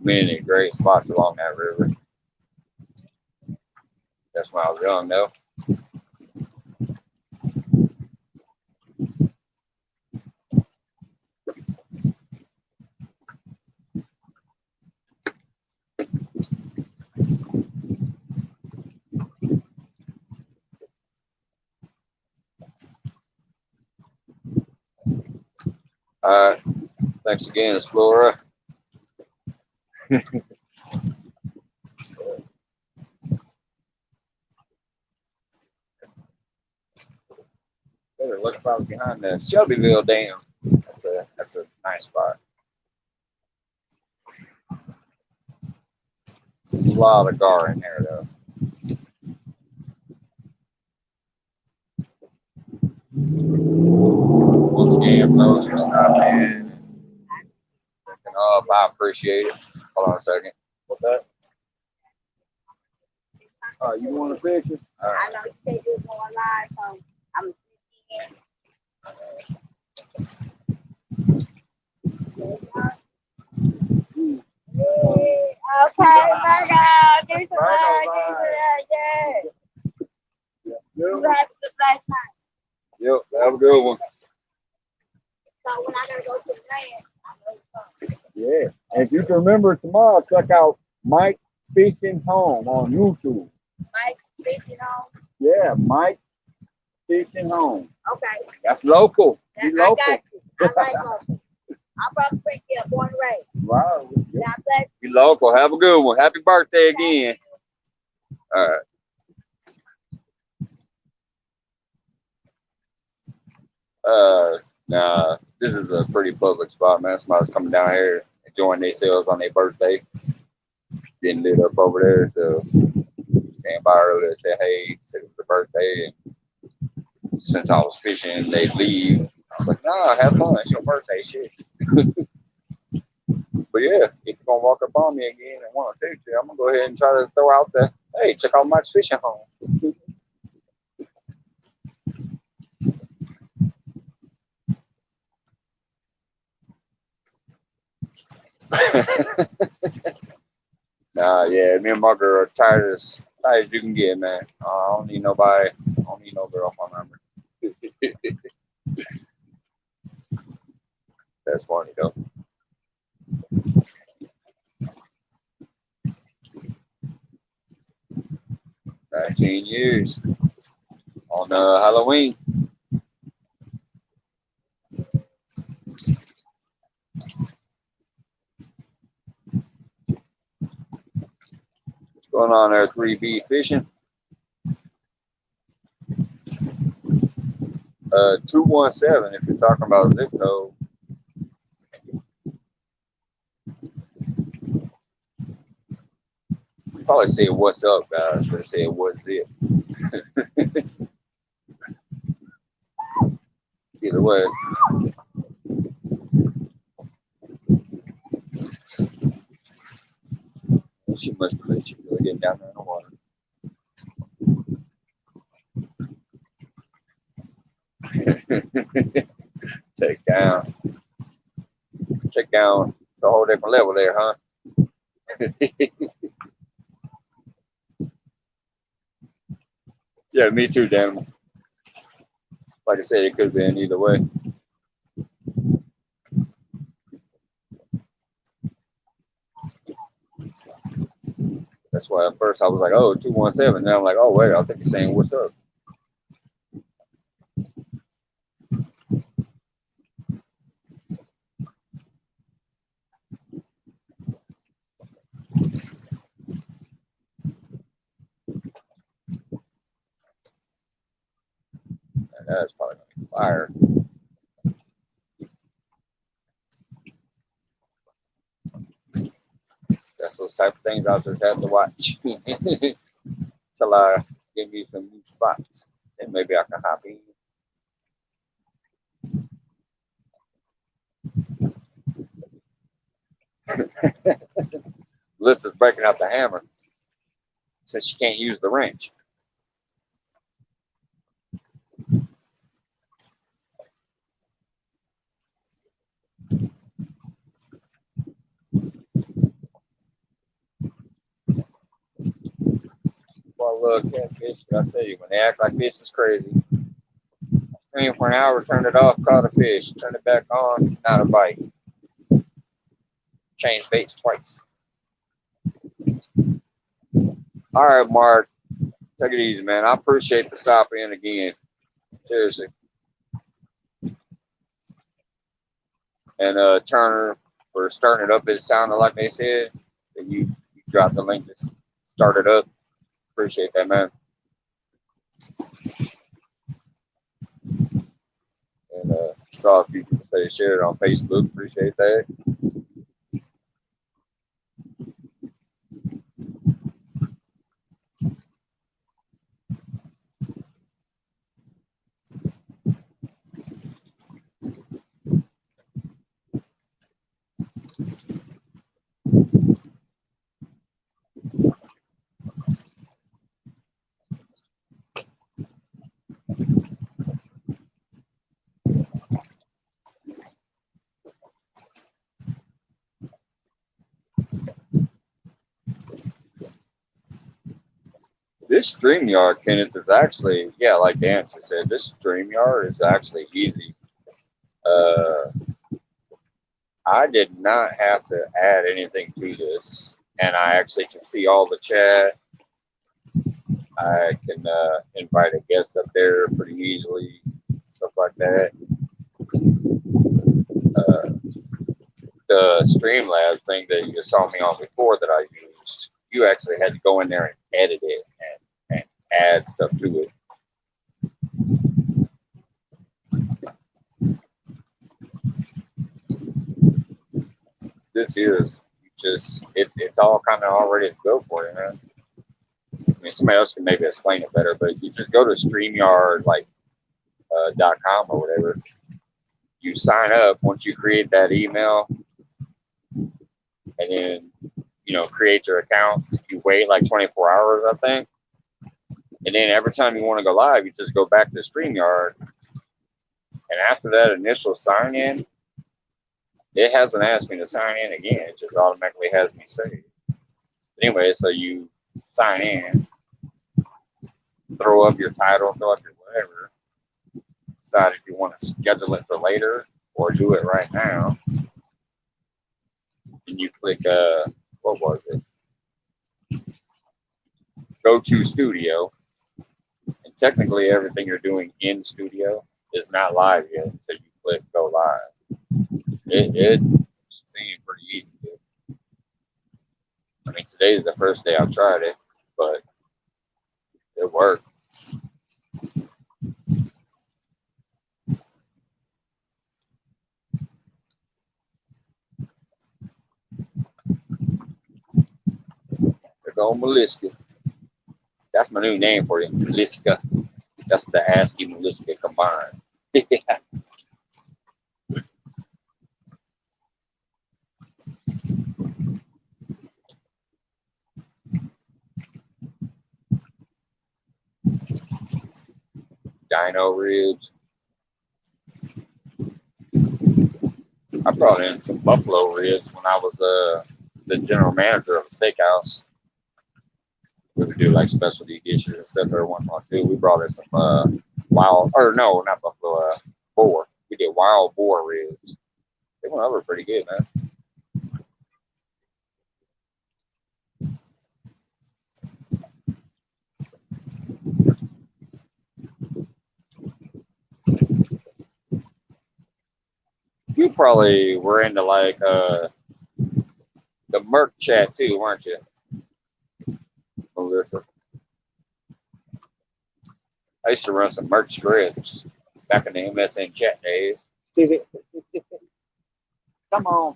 many great spots along that river. That's when I was young, though. All right. Thanks again, Explorer. Better look about behind the Shelbyville Dam. That's a nice spot. A lot of gar in there, though. Once again, for those who stop in, picking up, I appreciate it. Hold on a second. What's that? You want a picture? All right. I know you said you was going live, so I'm okay, Virgo. Do some Yeah. You have a good last night. Yep, have a good one. So when I gotta go to the land, I know it's fun. Yeah. And if you can remember tomorrow, check out Mike Fishing Home on YouTube. Mike, fishing home. Yeah, Mike Fishing Home. Okay. That's local. I He's got local. you. I like local. I'm from Springfield, born and raised. Wow. God bless Be local. Have a good one. Happy birthday again. All right. Nah, this is a pretty public spot, man. Somebody's coming down here enjoying themselves on their birthday. Getting lit up over there. So came by earlier and said, hey, said it was a birthday. And since I was fishing, they leave. I was like, nah, have fun. It's your birthday, shit. But yeah, if you're gonna walk up on me again and want to do it, I'm gonna go ahead and try to throw out the hey, check out Mike's Fishing Home. Nah, yeah, me and my girl are tired as you can get, man. I don't need nobody. I don't need no girl on my number. That's funny though. 19 years on Halloween. What's going on there, 3B Fishing? 217 if you're talking about zip code. Probably say what's up, guys, but say what's it. Either way. She must be really getting down there in the water. Take down the whole different level there, huh? Yeah, me too, Dan. Like I said, it could have been either way. That's why at first I was like, oh, 217. Then I'm like, oh, wait, I think you're saying what's up. And that's probably going to be fire. That's those type of things I'll just have to watch till I give me some new spots. And maybe I can hop in. Alyssa's breaking out the hammer since she can't use the wrench. love catfish, but I tell you, when they act like this, is crazy. Stream for an hour, turn it off, caught a fish, turn it back on, not a bite. Change baits twice. All right, Mark, take it easy, man. I appreciate the stop in again. Seriously. And Turner, for starting it up, it sounded like they said that you dropped the link to start it up. Appreciate that, man. And saw a few people say they shared it on Facebook. Appreciate that. This StreamYard, Kenneth, is actually, yeah, like Dan just said, this StreamYard is actually easy. I did not have to add anything to this, and I actually can see all the chat. I can invite a guest up there pretty easily, stuff like that. The Streamlabs thing that you saw me on before that I used, you actually had to go in there and edit it and add stuff to it. This is just, it's all kind of all ready to go for you, man. I mean, somebody else can maybe explain it better, but you just go to StreamYard, like, .com or whatever. You sign up once you create that email, and then, you know, create your account. You wait like 24 hours, I think. And then every time you want to go live, you just go back to StreamYard. And after that initial sign in, it hasn't asked me to sign in again. It just automatically has me saved. Anyway, so you sign in, throw up your title, throw up your whatever, decide if you want to schedule it for later or do it right now. And you click, what was it? Go to Studio. And technically, everything you're doing in Studio is not live yet until you click Go Live. It seemed pretty easy. I mean, today's the first day I've tried it, but it worked. There go Melissa. That's my new name for you, Melissa. That's the ASCII Melissa combined. Dino ribs. I brought in some buffalo ribs when I was the general manager of a steakhouse. We would do like specialty dishes and stuff every once in a while too. We brought in some wild, or no, not buffalo, boar. We did wild boar ribs. They went over pretty good, man. You probably were into like the Merc chat too, weren't you, Melissa? I used to run some Merc scripts back in the MSN chat days. Come on,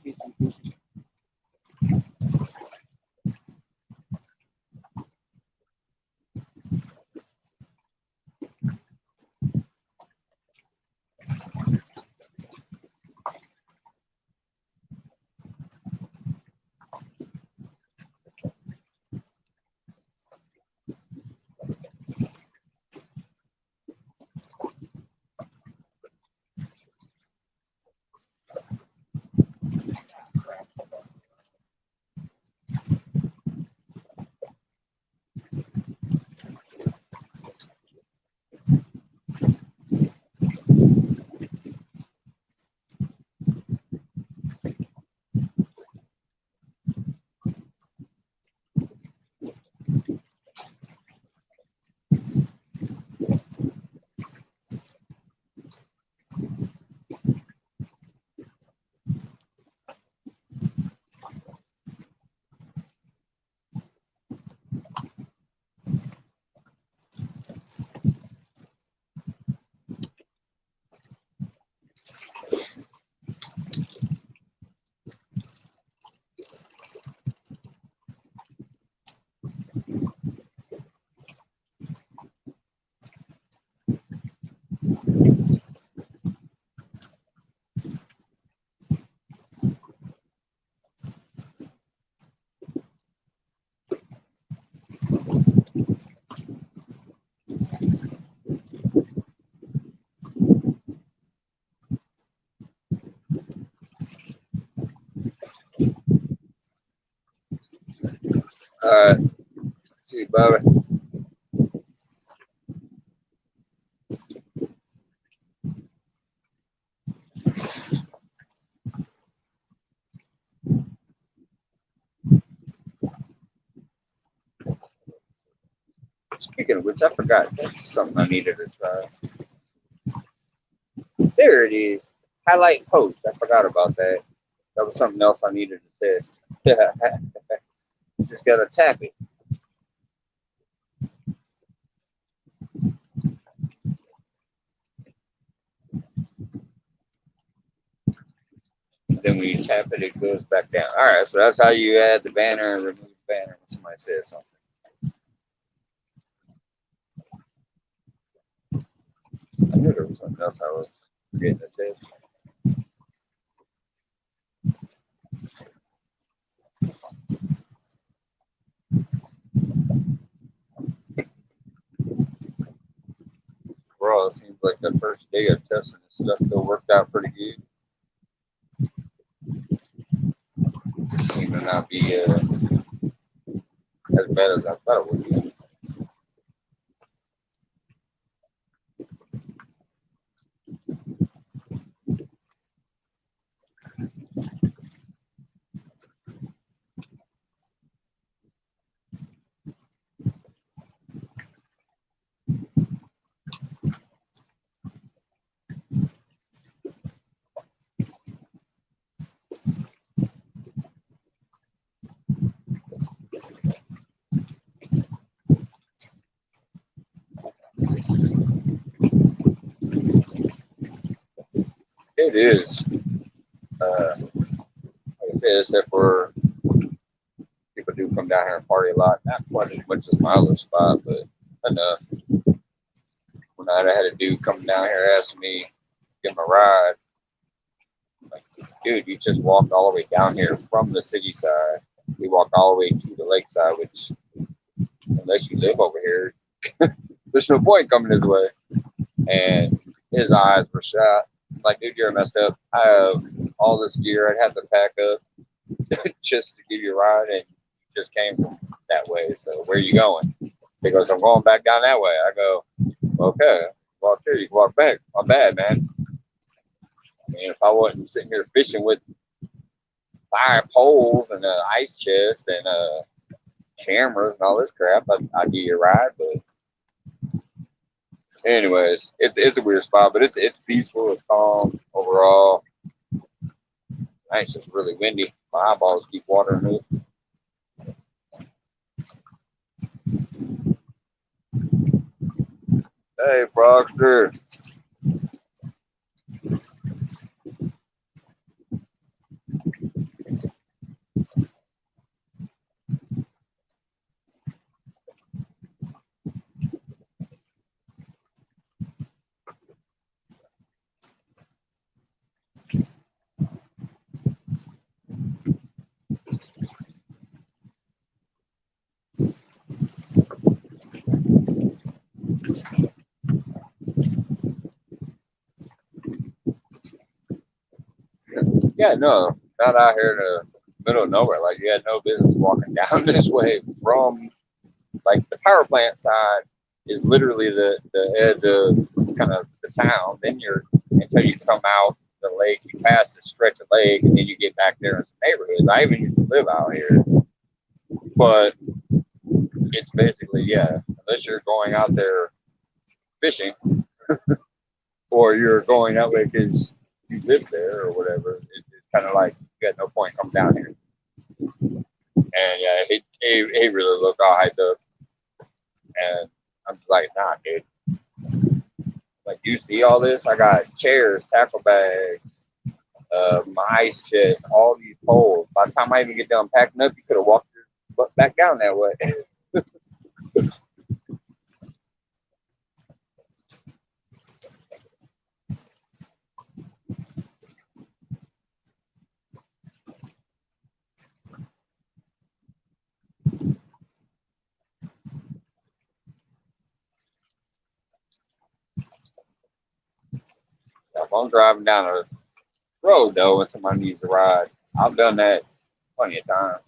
Alright, see you, Bobby. Speaking of which, I forgot. That's something I needed to try. There it is. Highlight post. I forgot about that. That was something else I needed to test. Just gotta tap it. Then when you tap it, it goes back down. All right, so that's how you add the banner and remove the banner when somebody says something. I knew there was something else I was forgetting to test. Bro, it seems like the first day of testing this stuff still worked out pretty good. It seemed to not be as bad as I thought it would be. It is. Like I said, except for people do come down here and party a lot. Not quite as much as my other spot, but enough. When I had a dude come down here asking me to give him a ride, like, dude, you just walked all the way down here from the city side. We walked all the way to the lakeside, which, unless you live over here, there's no point coming this way. And his eyes were shot. Like, dude, you're messed up. I have all this gear I'd have to pack up just to give you a ride, and you just came from that way. So where are you going? He goes, I'm going back down that way. I go, okay, walk here, you can walk back. My bad, man. I mean, if I wasn't sitting here fishing with 5 poles and an ice chest and cameras and all this crap, I'd give you a ride. But anyways, it's a weird spot, but it's peaceful, it's calm overall. It's just really windy. My eyeballs keep watering me. Hey, Frogster. Yeah, no, not out here in the middle of nowhere. Like, you had no business walking down this way from, like, the power plant side is literally the edge of kind of the town. Then you're, until you come out the lake, you pass this stretch of lake, and then you get back there in some neighborhoods. I even used to live out here, but it's basically, yeah, unless you're going out there fishing or you're going that way because you live there or whatever, it's kind of like you got no point coming down here. And yeah, he really looked all hyped up, and I'm just like, nah, dude. Like, you see all this? I got chairs, tackle bags, my ice chest, all these poles. By the time I even get done packing up, you could have walked your butt back down that way. If I'm driving down a road though and somebody needs a ride, I've done that plenty of times.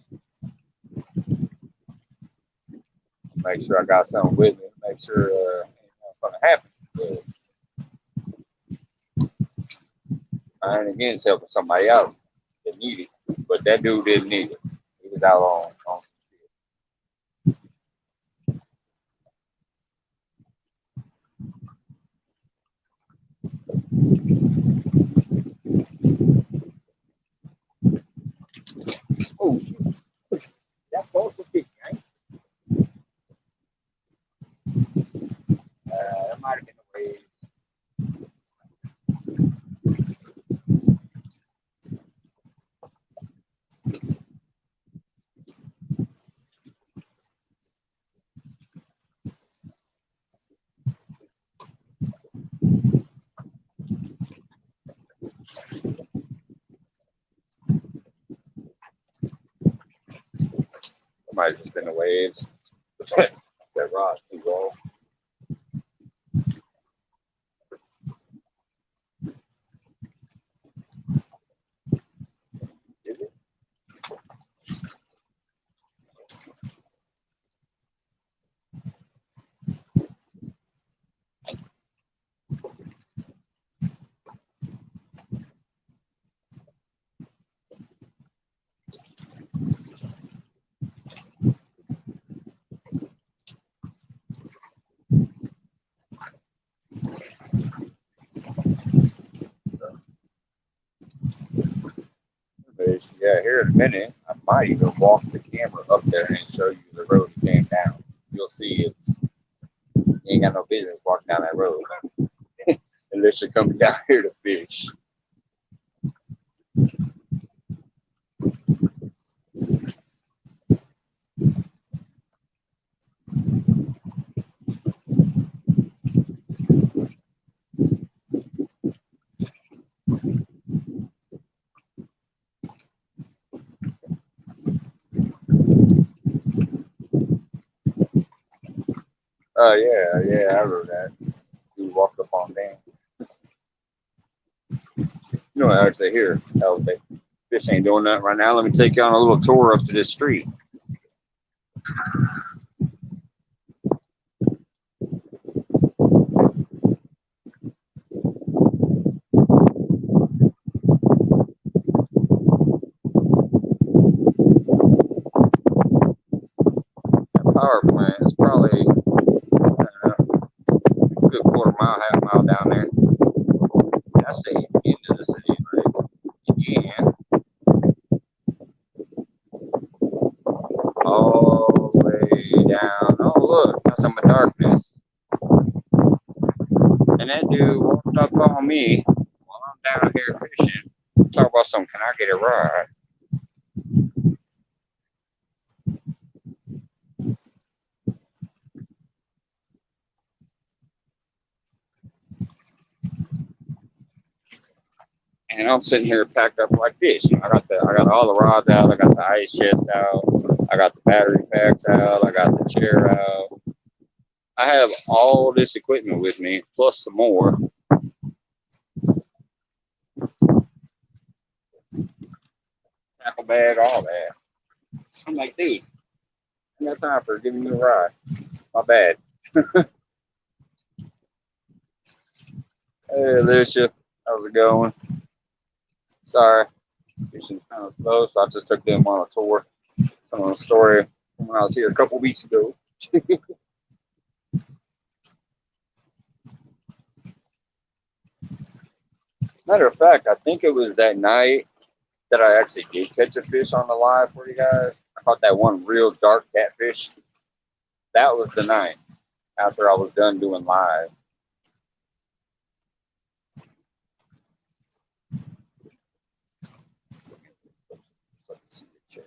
Make sure I got something with me. Make sure ain't nothing gonna happen. But I ain't against helping somebody out that need it, but that dude didn't need it. He was out on some shit. Oh, that's also big, right? That might have been the way. It might have just been the waves. That rod too low. Is it? Yeah, here in a minute, I might even walk the camera up there and show you the road it came down. You'll see you ain't got no business walking down that road unless you're coming down here to fish. Oh yeah, I wrote that. You walk up on down. You know what I say here? Oh, they fish ain't doing nothing right now. Let me take you on a little tour up to this street. That power plant is probably a good quarter mile, half mile down there. That's the end of the city, like again, all the way down. Oh look, nothing but darkness. And that dude walked up on me while I'm down here fishing. Talk about some, can I get a ride? And I'm sitting here packed up like this. You know, I got all the rods out. I got the ice chest out. I got the battery packs out. I got the chair out. I have all this equipment with me, plus some more. Tackle bag, all that. I'm like, dude, I got time for giving you a ride. My bad. Hey, Alicia, how's it going? Sorry, fishing's kind of slow, so I just took them on a tour. Some of the story from when I was here a couple weeks ago. Matter of fact, I think it was that night that I actually did catch a fish on the live for you guys. I caught that one real dark catfish. That was the night after I was done doing live. Let's see the chat.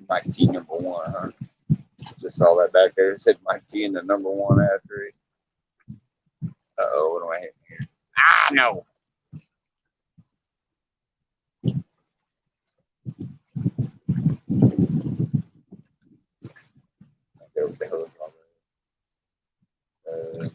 19 number one, huh? Just saw that back there. It said Mike T in the number one after it. Uh-oh, what do I hit here? Ah, no. the hell is wrong with it?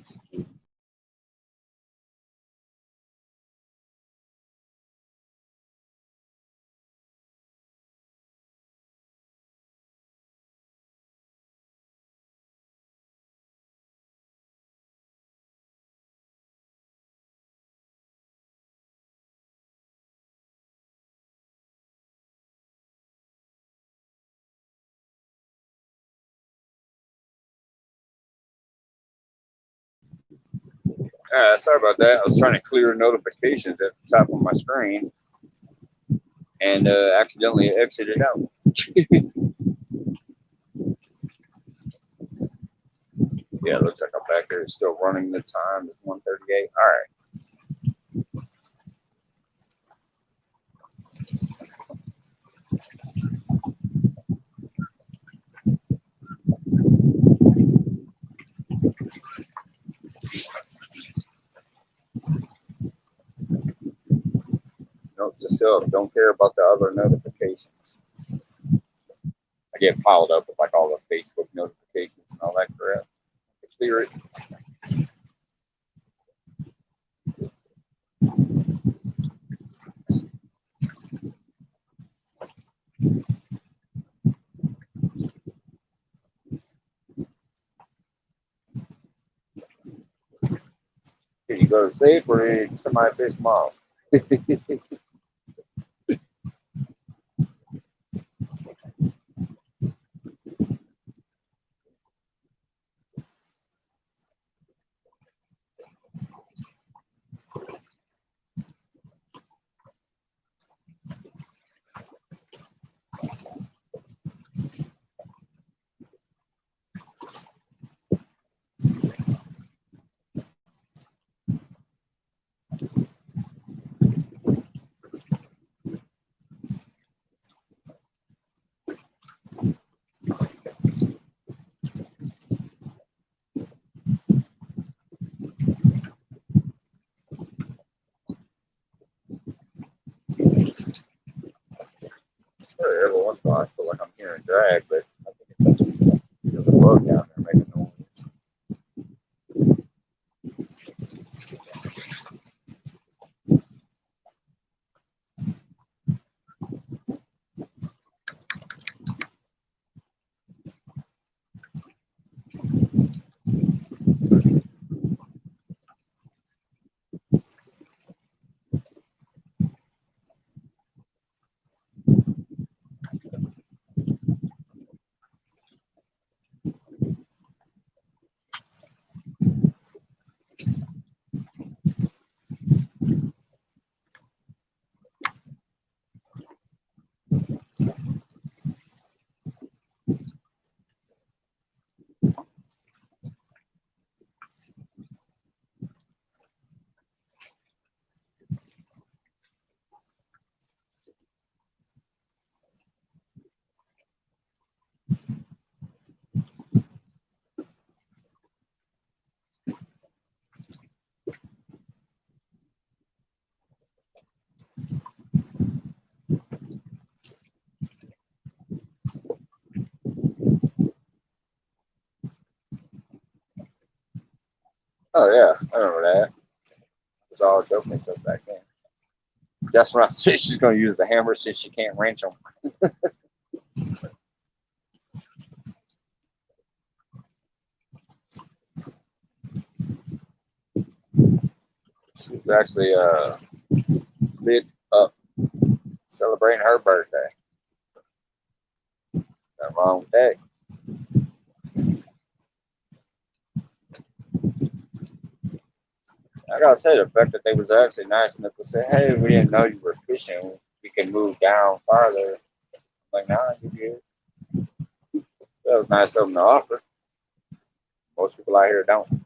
Sorry about that. I was trying to clear notifications at the top of my screen and accidentally exited out. Yeah, it looks like I'm back there. It's still running the time. It's 1:38. All right. Note to self, don't care about the other notifications. I get piled up with like all the Facebook notifications and all that crap. Clear it. Did you go to sleep or did somebody piss them off? Sure, every once in a while I feel like I'm hearing drag, but I think it's there's a bug down there making noise. Oh yeah, I remember that. It was all joking stuff back then. That's when I said she's gonna use the hammer since she can't wrench them. She was actually lit up celebrating her birthday. Nothing wrong with that. I gotta say, the fact that they was actually nice enough to say, "Hey, we didn't know you were fishing. We can move down farther." I'm like, nah, you good. That was nice of them to offer. Most people out here don't.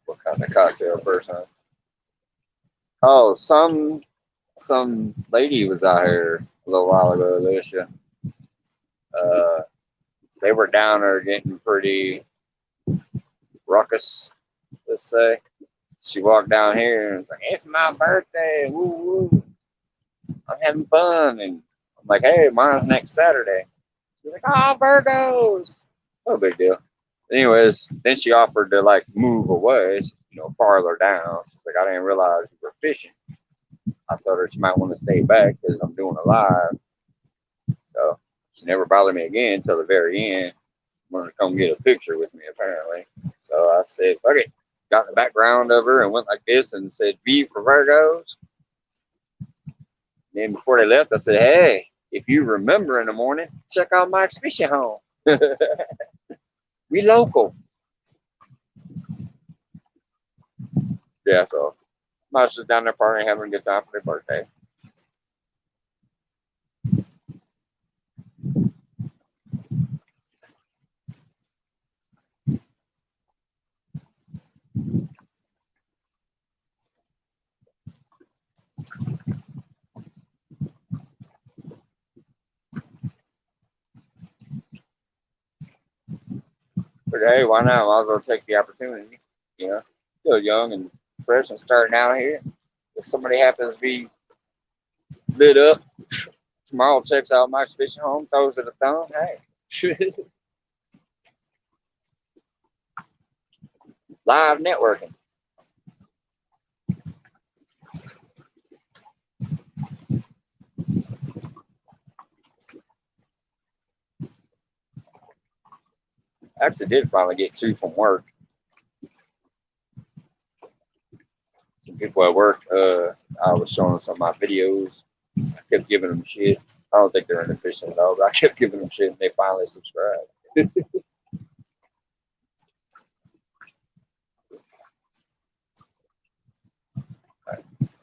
What kind of cocktail person? Oh, some lady was out here. a little while ago, Alicia. They were down there getting pretty ruckus, let's say. She walked down here and was like, "It's my birthday, woo woo, I'm having fun." And I'm like, "Hey, mine's next Saturday." She's like, "Oh, Virgos." No big deal. Anyways, then she offered to like move away, farther down. She's like, "I didn't realize you were fishing." I told her she might want to stay back because I'm doing a live. So she never bothered me again until the very end. Wanted to come get a picture with me, apparently. So I said, "Fuck it." Got in the background of her and went like this and said, "V for Virgos." Then before they left, I said, "Hey, if you remember in the morning, check out Mike's Fishing Home. We local." Yeah, so I was just down there partying, having a good time for their birthday. But hey, why not? Might as well take the opportunity. You know, still young and fresh and starting out here. If somebody happens to be lit up tomorrow, checks out Mike's Fishing Home, throws it a thumb, hey. Live networking. I actually did finally get two from work. Some people at work, I was showing them some of my videos. I kept giving them shit. I don't think they're into fishing though, but I kept giving them shit and they finally subscribed.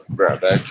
Right back.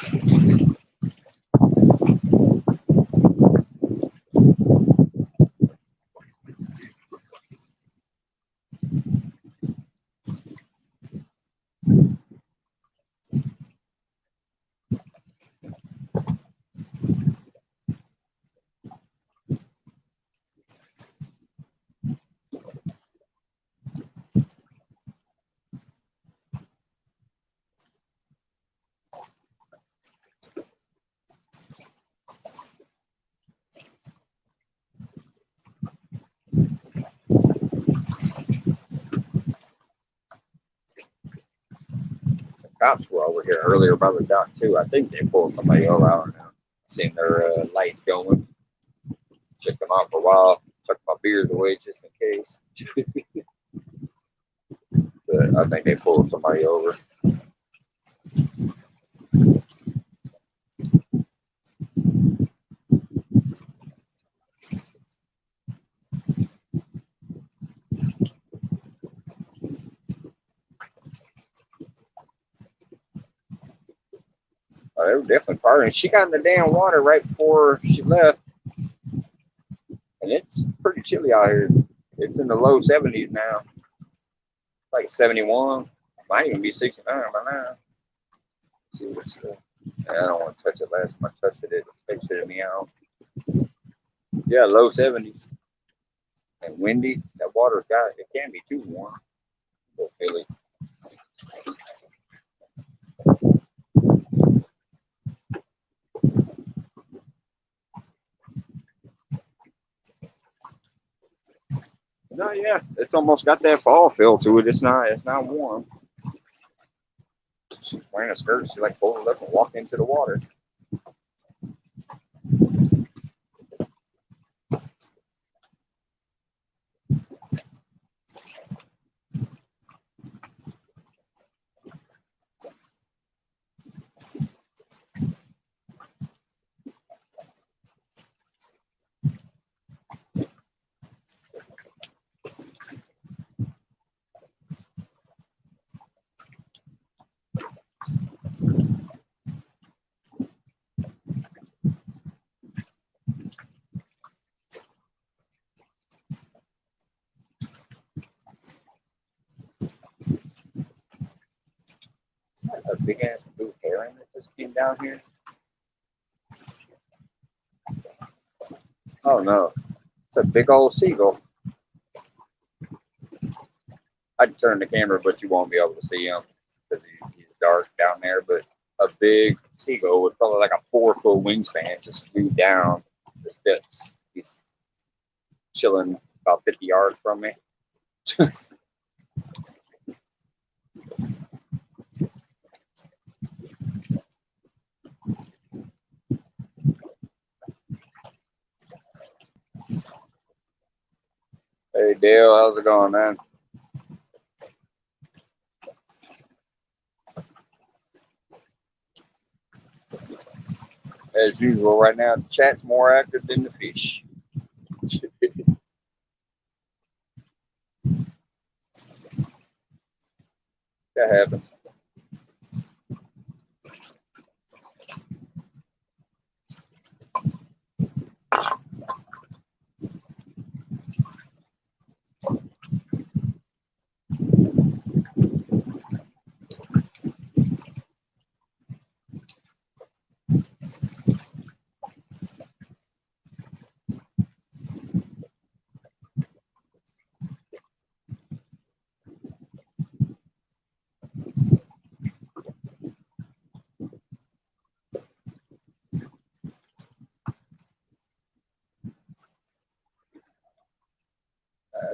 Cops were over here earlier by the dock too. I think they pulled somebody over. I don't know. Seen their lights going. Checked them out for a while. Took my beers away just in case. But I think they pulled somebody over. They were definitely partying. She got in the damn water right before she left, and it's pretty chilly out here. It's in the low 70s now, like 71. Might even be 69 by now. See what's I don't want to touch it. Last time I touched it, it fixed me out. Yeah, low 70s and windy. That water's got it can be too warm. But really, no, yeah, it's almost got that fall feel to it. It's not warm. She's wearing a skirt. She like pulled it up and walked into the water. A big ass blue heron that just came down here. Oh no, it's a big old seagull. I'd turn the camera, but you won't be able to see him because he's dark down there. But a big seagull with probably like a 4-foot wingspan just flew down the steps. He's chilling about 50 yards from me. Hey Dale, how's it going, man? As usual, right now the chat's more active than the fish. That happens.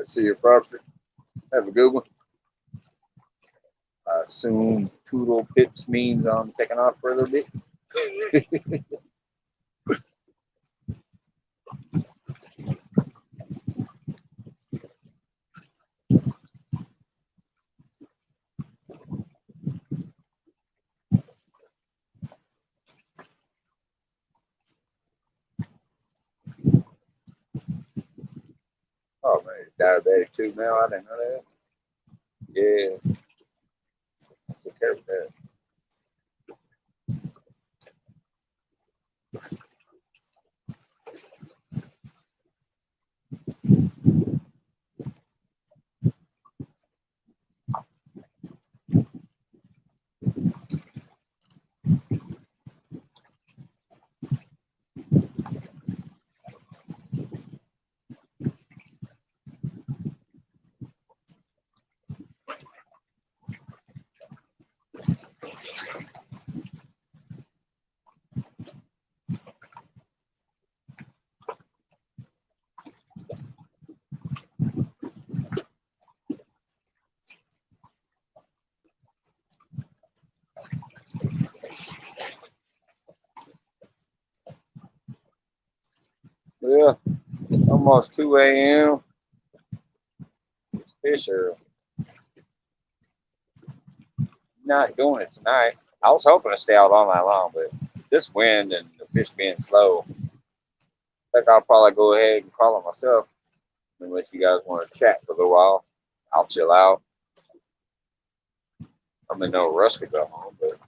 See your property. Have a good one. I assume Toodle Pips means I'm taking off for a little bit. Oh man, he's diabetic too now. I didn't know that. Yeah, took care of that. Yeah, it's almost 2 a.m. Fish are not doing it tonight. I was hoping to stay out all night long, but this wind and the fish being slow, I think I'll probably go ahead and call it myself. Unless you guys want to chat for a little while, I'll chill out. I'm in no rush to go home, but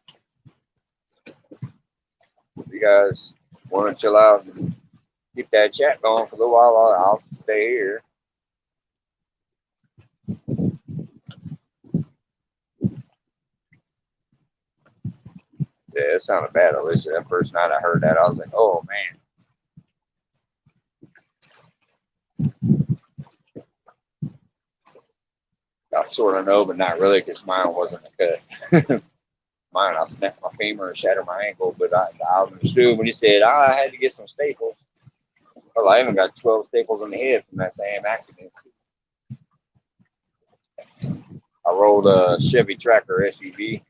if you guys want to chill out and keep that chat going for a little while, I'll stay here. Yeah, it sounded bad, Alicia. That first night I heard that, I was like, oh man. I sort of know, but not really, because mine wasn't a cut. Mine, I snapped my femur and shattered my ankle, but I understood when he said, I had to get some staples. Well, I even got 12 staples in the head from that same accident. I rolled a Chevy Tracker SUV.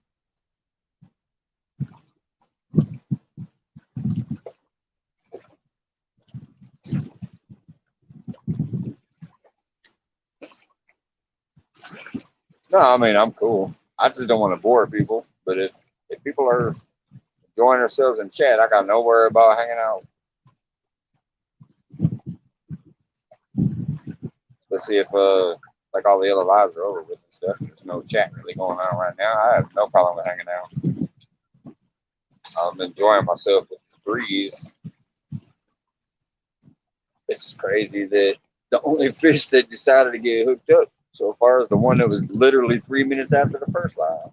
No, I mean, I'm cool. I just don't want to bore people. But if people are enjoying themselves in chat, I got no worry about hanging out. Let's see if like all the other lives are over with and stuff. There's no chat really going on right now. I have no problem with hanging out. I'm enjoying myself with the breeze. It's crazy that the only fish that decided to get hooked up so far is the one that was literally 3 minutes after the first live.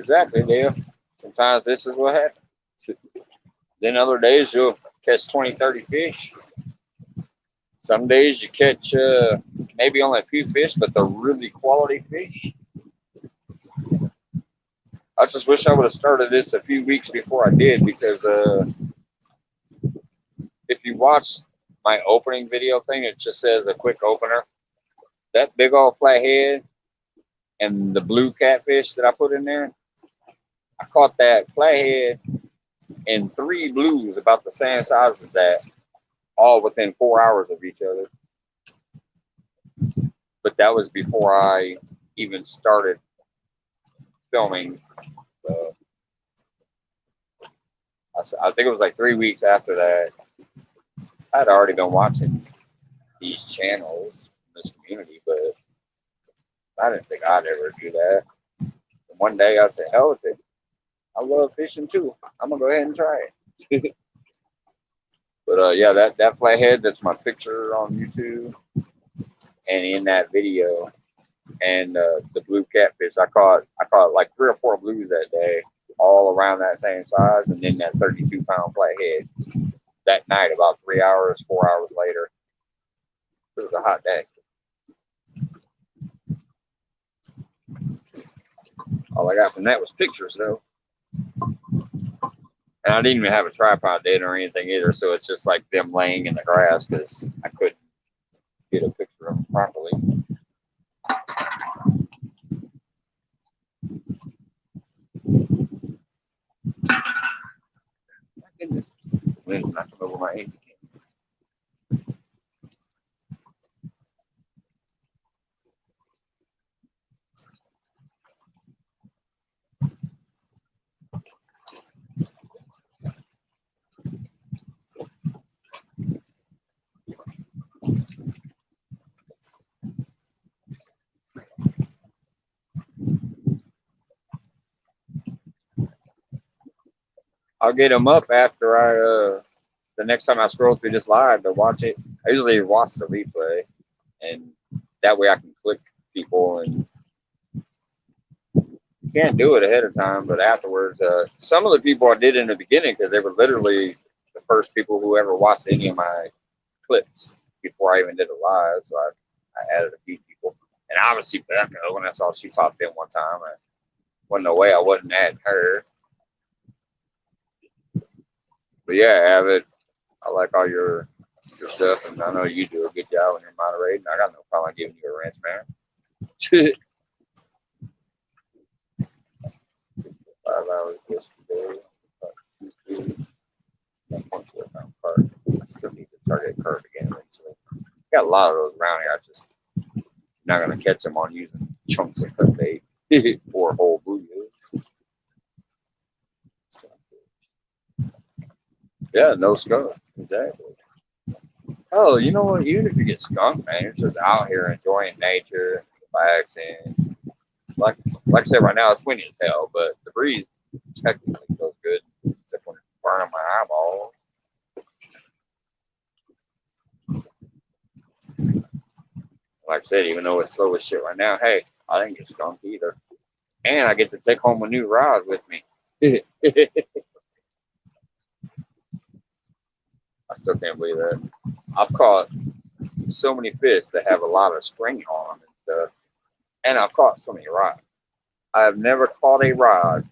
Exactly, Dale. Sometimes this is what happens. Then other days you'll catch 20, 30 fish. Some days you catch maybe only a few fish, but they're really quality fish. I just wish I would have started this a few weeks before I did, because if you watch my opening video thing, it just says a quick opener. That big old flathead and the blue catfish that I put in there, I caught that flathead and 3 blues about the same size as that, all within 4 hours of each other. But that was before I even started filming. I think it was like 3 weeks after that. I'd already been watching these channels in this community, but I didn't think I'd ever do that. And one day I said, hell with it. I love fishing too. I'm going to go ahead and try it. But yeah, that flathead, that's my picture on YouTube. And in that video, and the blue catfish, I caught like 3 or 4 blues that day, all around that same size, and then that 32-pound flathead that night, about 3 hours, 4 hours later. It was a hot day. All I got from that was pictures, though. And I didn't even have a tripod then or anything either, so it's just like them laying in the grass because I couldn't get a picture of them properly. My goodness, the wind's knocking over my head. I'll get them up after the next time I scroll through this live to watch it. I usually watch the replay, and that way I can click people, and you can't do it ahead of time, but afterwards, some of the people I did in the beginning, because they were literally the first people who ever watched any of my clips before I even did a live, so I added a few people. And obviously Becca, when I saw she popped in one time, I wasn't no way I wasn't adding her. But yeah, Avid, I like all your stuff, and I know you do a good job when you're moderating. I got no problem giving you a wrench, man. 5 hours yesterday. 1.4 pound carp. I still need to target carp again eventually. Got a lot of those around here. I just not gonna catch them on using chunks of cut bait or whole booyahs. So, yeah, no skunk. Exactly. Oh, you know what? Even if you get skunked, man, you're just out here enjoying nature, relaxing. Like I said, right now it's windy as hell, but the breeze technically feels good, except when it's burning my eyeballs. Like I said, even though it's slow as shit right now, hey, I didn't get skunked either. And I get to take home a new rod with me. I still can't believe that. I've caught so many fish that have a lot of string on them and stuff. And I've caught so many rods. I have never caught a rod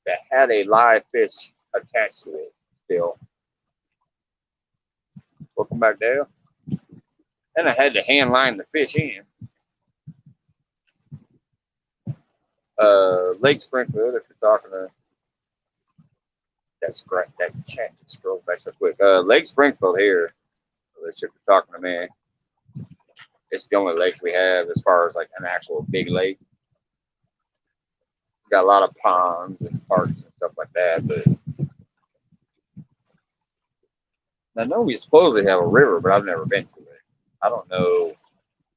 that had a live fish attached to it still. Welcome back, Dale. And I had to hand line the fish in. Lake Springfield, if you're talking to that's great. That chat just scrolled back so quick. Lake Springfield here, if you're talking to me, it's the only lake we have as far as like an actual big lake. It's got a lot of ponds and parks and stuff like that, but I know we supposedly have a river, but I've never been to it. I don't know,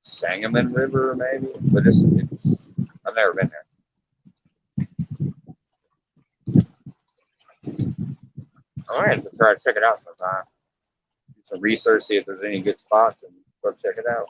Sangamon River maybe, but it's I've never been there. I might have to try to check it out sometime. Do some research, see if there's any good spots, and go check it out.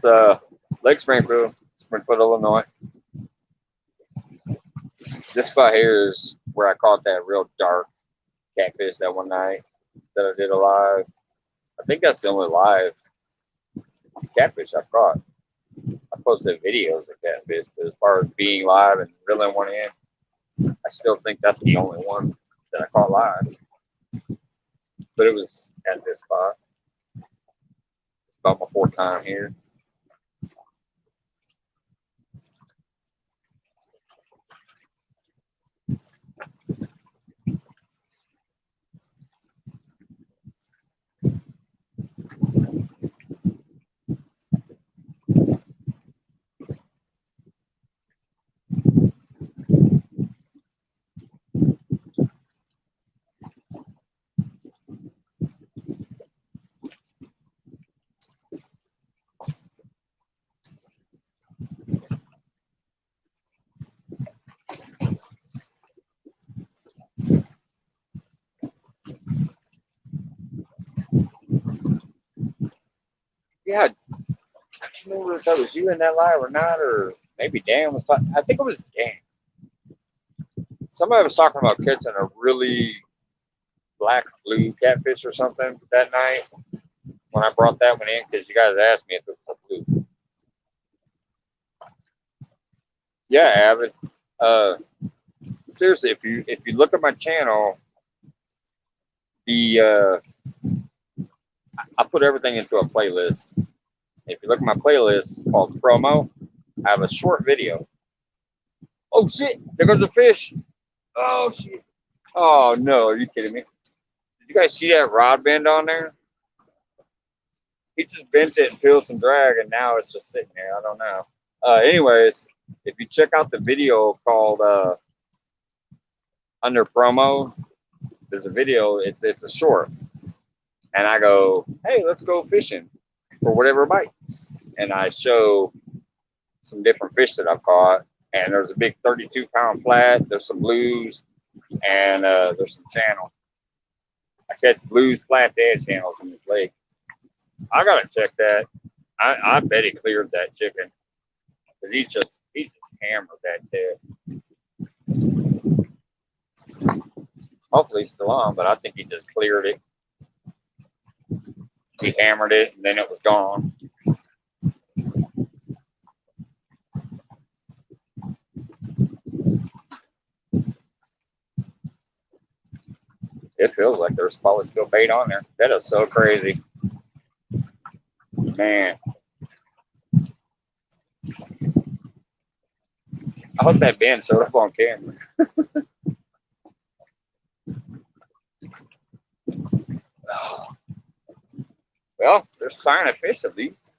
It's Lake Springfield, Springfield, Illinois. This spot here is where I caught that real dark catfish that one night that I did a live. I think that's the only live catfish I've caught. I posted videos of catfish, but as far as being live and reeling one in, I still think that's the only one that I caught live. But it was at this spot. It's about my fourth time here. Yeah, I can't remember if that was you in that live or not, or maybe Dan was talking. I think it was Dan. Somebody was talking about catching a really black blue catfish or something that night when I brought that one in because you guys asked me if it was a blue. Yeah, Avid. Seriously, if you look at my channel, the I put everything into a playlist. If you look at my playlist called Promo, I have a short video. Oh shit! There goes the fish. Oh shit! Oh no! Are you kidding me? Did you guys see that rod bend on there? He just bent it and peeled some drag, and now it's just sitting there. I don't know. Anyways, if you check out the video called Under Promo, there's a video. It's a short, and I go, hey, let's go fishing for whatever bites, and I show some different fish that I've caught, and there's a big 32-pound flat. There's some blues, and there's some channel. I catch blues, flats, and channels in this lake. I gotta check that. I bet he cleared that chicken because he just hammered that tail. Hopefully he's still on, but I think he just cleared it. He hammered it, and then it was gone. It feels like there's probably still bait on there. That is so crazy. Man. I hope that band showed up on camera. Well, there's a sign of fish at least.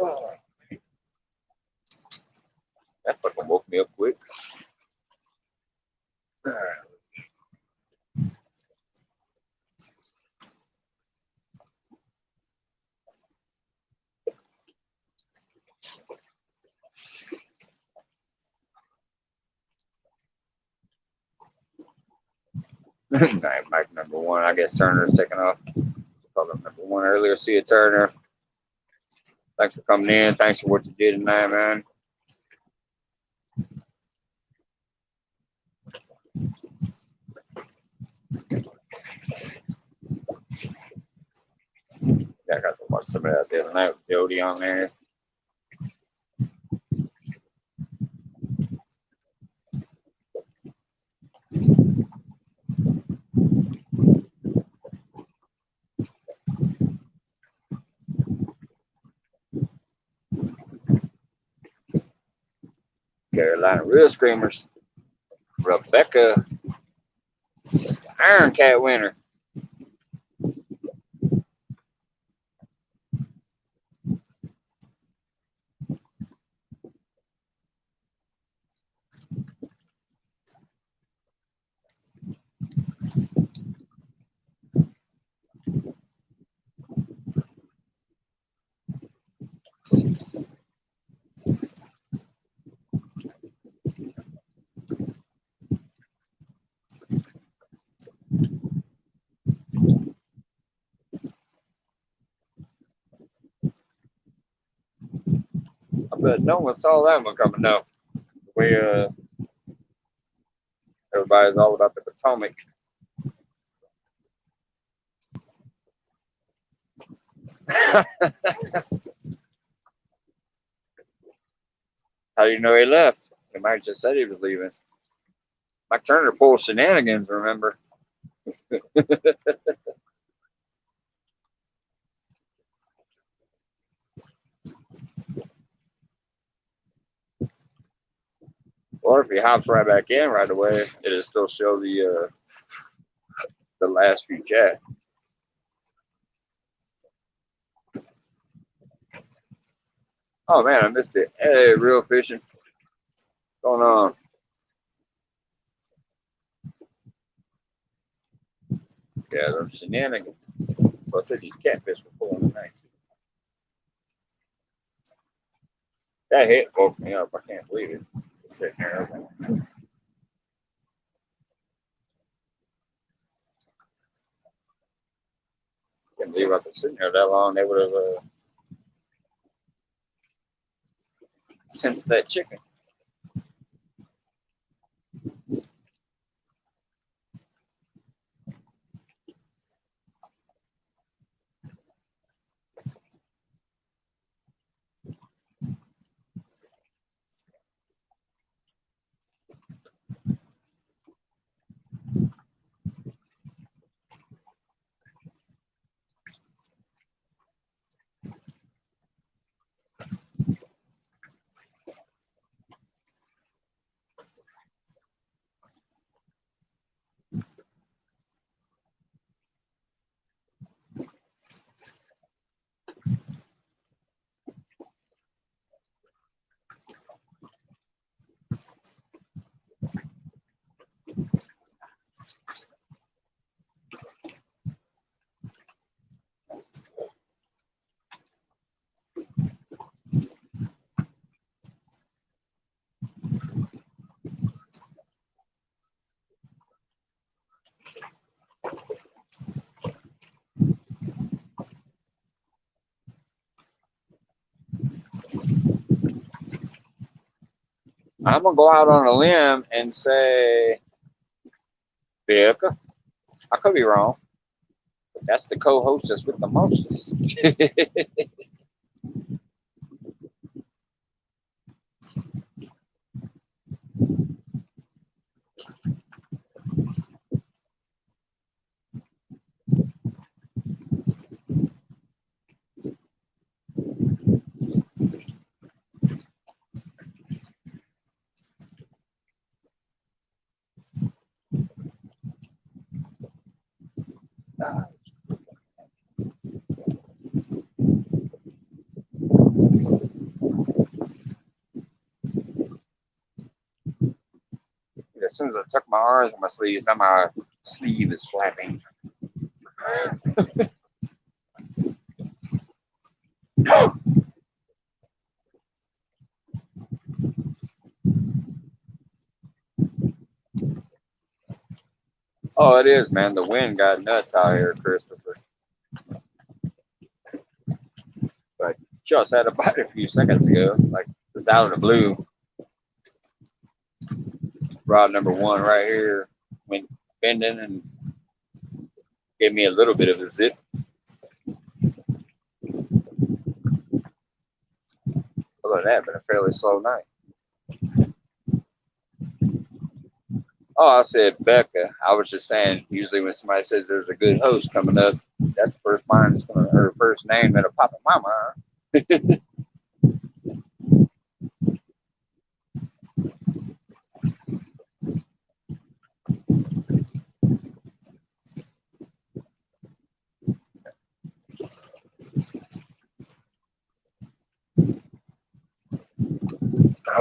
Oh, that fucking woke me up quick. Mike number one. I guess Turner's taking off. Called him number one earlier. See you, Turner. Thanks for coming in. Thanks for what you did tonight, man. Yeah, I got to watch some of that the other night with Jody on there. Carolina Real Screamers. Rebecca, Iron Cat winner. I bet no one saw that one coming up. The way everybody's all about the Potomac. How do you know he left? He might have just said he was leaving. Mike Turner pulled shenanigans, remember? Or if he hops right back in right away, it'll still show the last few chats. Oh man, I missed it. Hey, real fishing. What's going on? Yeah, those shenanigans. So I said these catfish were pulling tonight. That hit woke me up. I can't believe it. Just sitting there. Can't believe I've been sitting there that long. They would have sent that chicken. I'm gonna go out on a limb and say Vic. I could be wrong, but that's the co-hostess with the mostest. As soon as I tuck my arms in my sleeves, now my sleeve is flapping. Oh, it is, man. The wind got nuts out here, Christopher. But just had a bite a few seconds ago, like just out of the blue. Rod number one right here went bending and gave me a little bit of a zip. Other than that, been a fairly slow night. Oh, I said Becca. I was just saying, usually when somebody says there's a good host coming up, that's the first mind or first name that'll pop in my mind.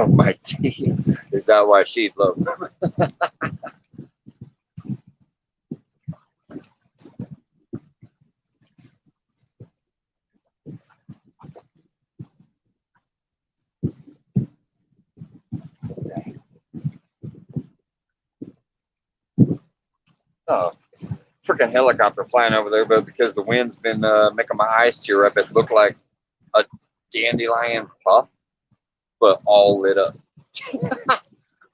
Oh, my team. Is that why she'd love them? Oh, freaking helicopter flying over there, but because the wind's been making my eyes tear up, it looked like a dandelion puff, but all lit up.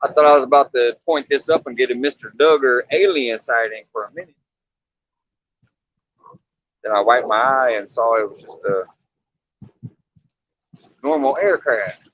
I thought I was about to point this up and get a Mr. Duggar alien sighting for a minute. Then I wiped my eye and saw it was just a normal aircraft.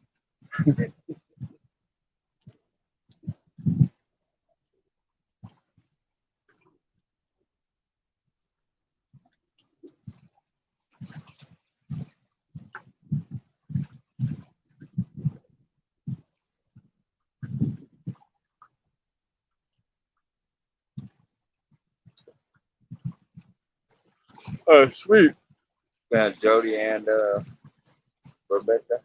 Oh, sweet. Jody and Rebecca.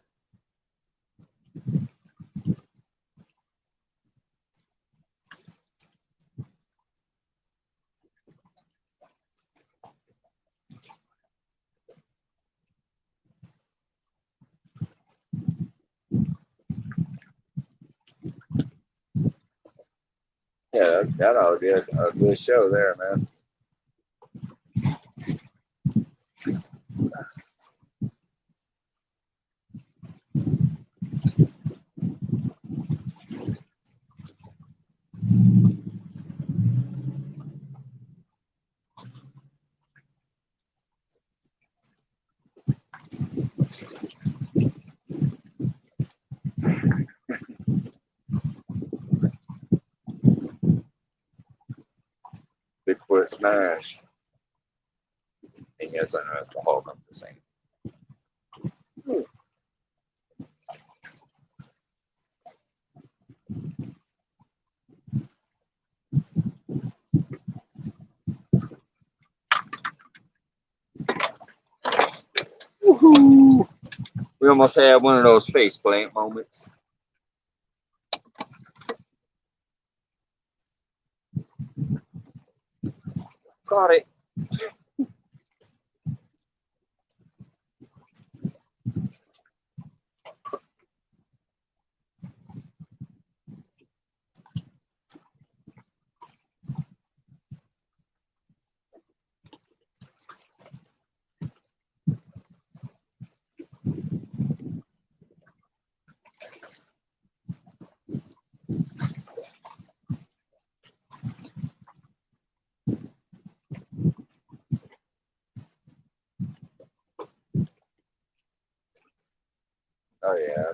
Yeah, that ought to be a good show there, man. Bigfoot smash. And yes, I know it's the Hulk. I'm just saying. Woohoo! We almost had one of those face plant moments. Got it. Oh yeah.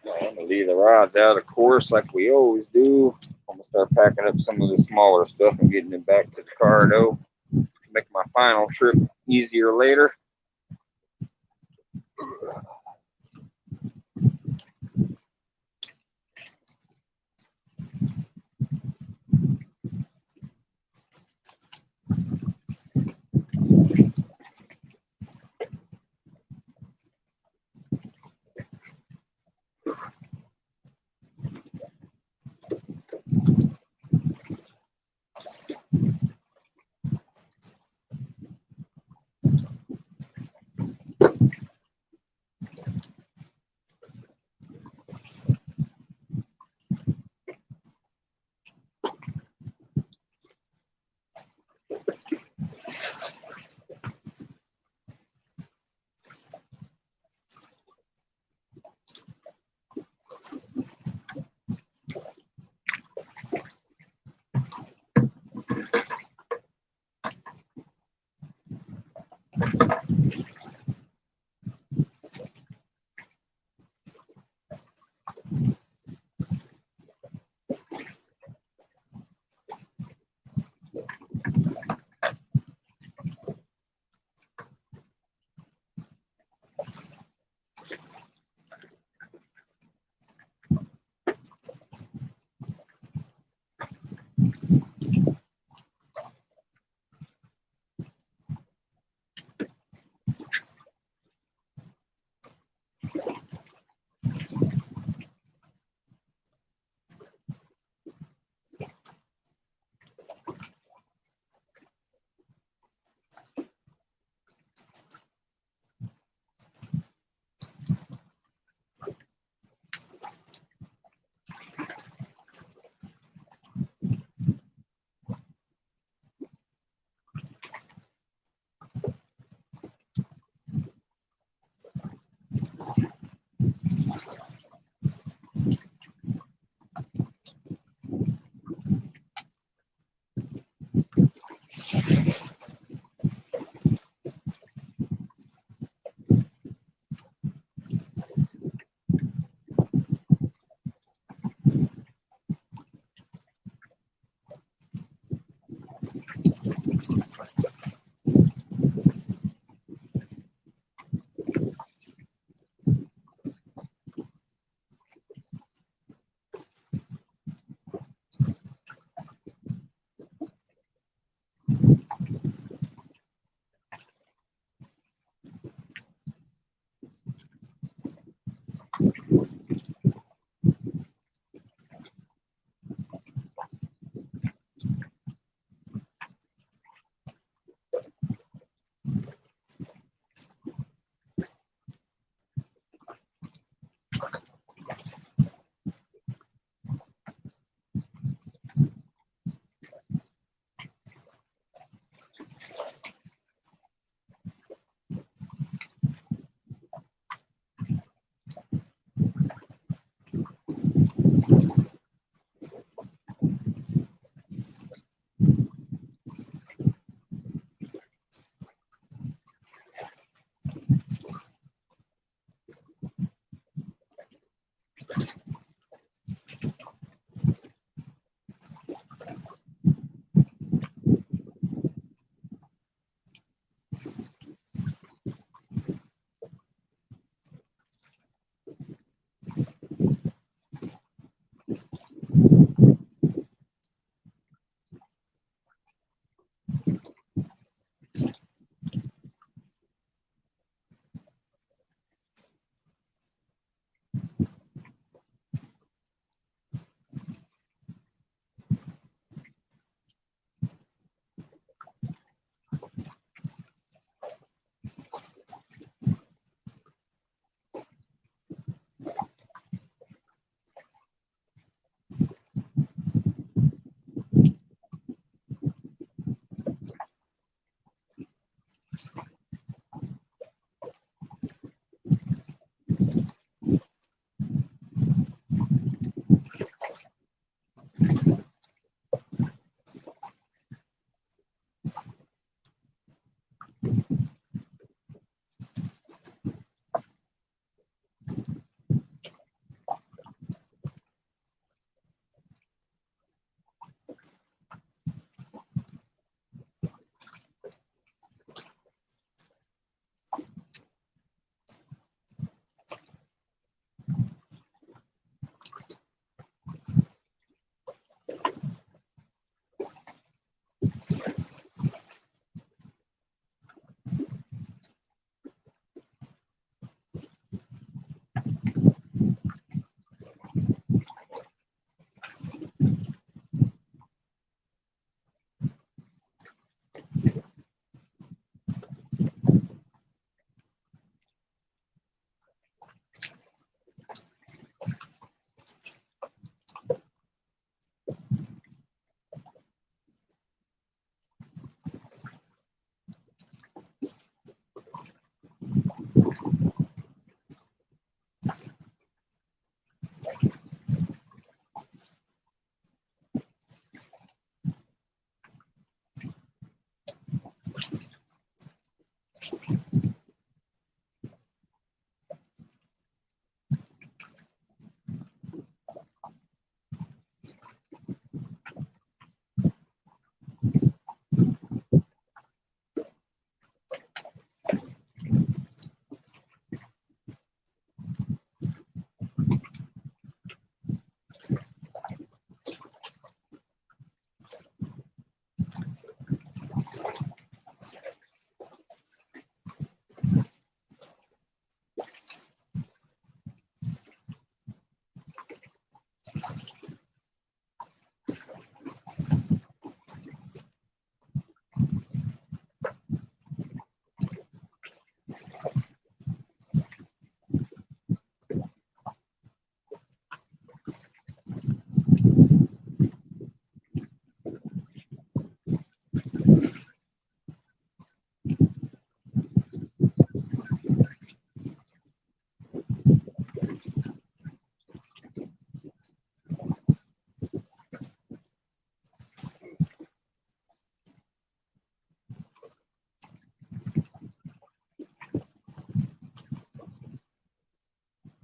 I'm gonna leave the rods out, of course, like we always do. I'm gonna start packing up some of the smaller stuff and getting it back to the car, though, to make my final trip easier later.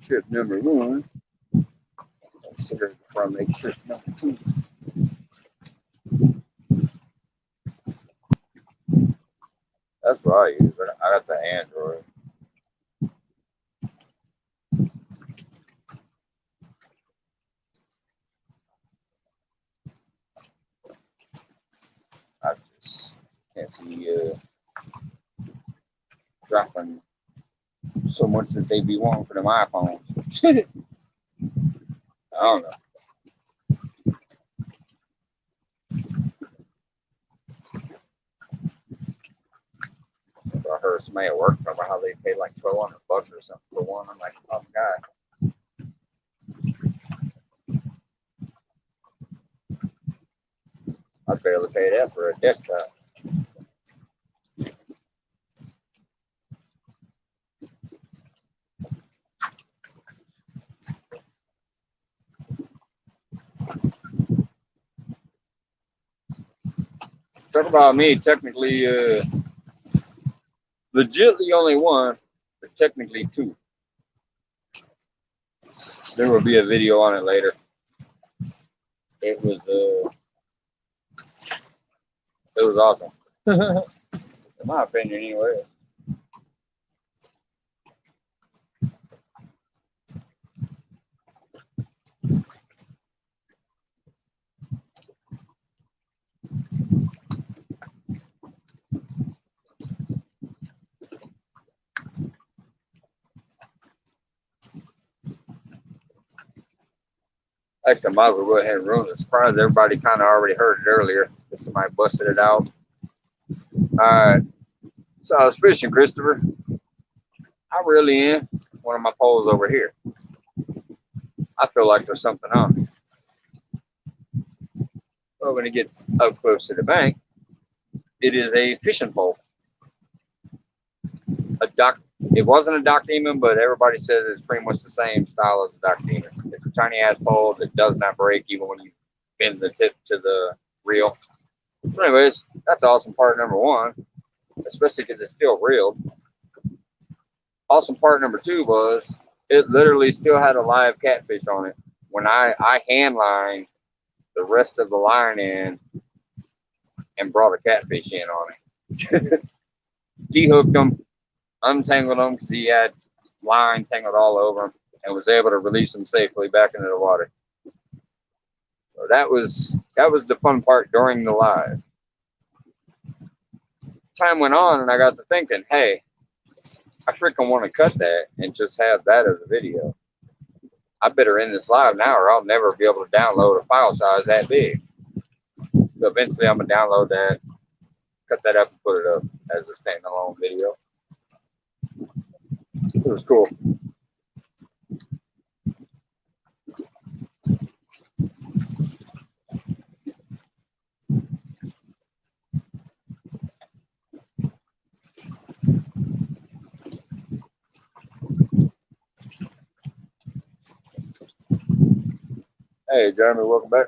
trip number 1. Consider before I make trip number 2. That's what I use. I got the Android. I just can't see dropping so much that they be wanting for them iPhones. I don't know. I heard somebody at work talking about how they paid like $1,200 or something for one. I'm like, oh my god. I barely paid that for a desktop. Talk about me, technically, legitly only one, but technically two. There will be a video on it later. It was awesome. In my opinion, anyway. Actually, I might as well go ahead and ruin it. Surprised everybody kind of already heard it earlier. Somebody busted it out. Alright. So I was fishing, Christopher. I really am. One of my poles over here. I feel like there's something on it. But when it gets up close to the bank, it is a fishing pole. It wasn't a dock demon, but everybody says it's pretty much the same style as a dock demon. It's a tiny ass pole that does not break even when you bend the tip to the reel. So anyways, that's awesome part number 1, especially because it's still reeled. Awesome part number 2 was it literally still had a live catfish on it. When I hand lined the rest of the line in and brought a catfish in on it. De-hooked them, untangled them because he had line tangled all over him, and was able to release them safely back into the water. So that was the fun part during the live. Time went on, and I got to thinking, hey, I freaking want to cut that and just have that as a video. I better end this live now, or I'll never be able to download a file size that big. So eventually, I'm gonna download that, cut that up, and put it up as a standalone video. It was cool. Hey, Jeremy, welcome back.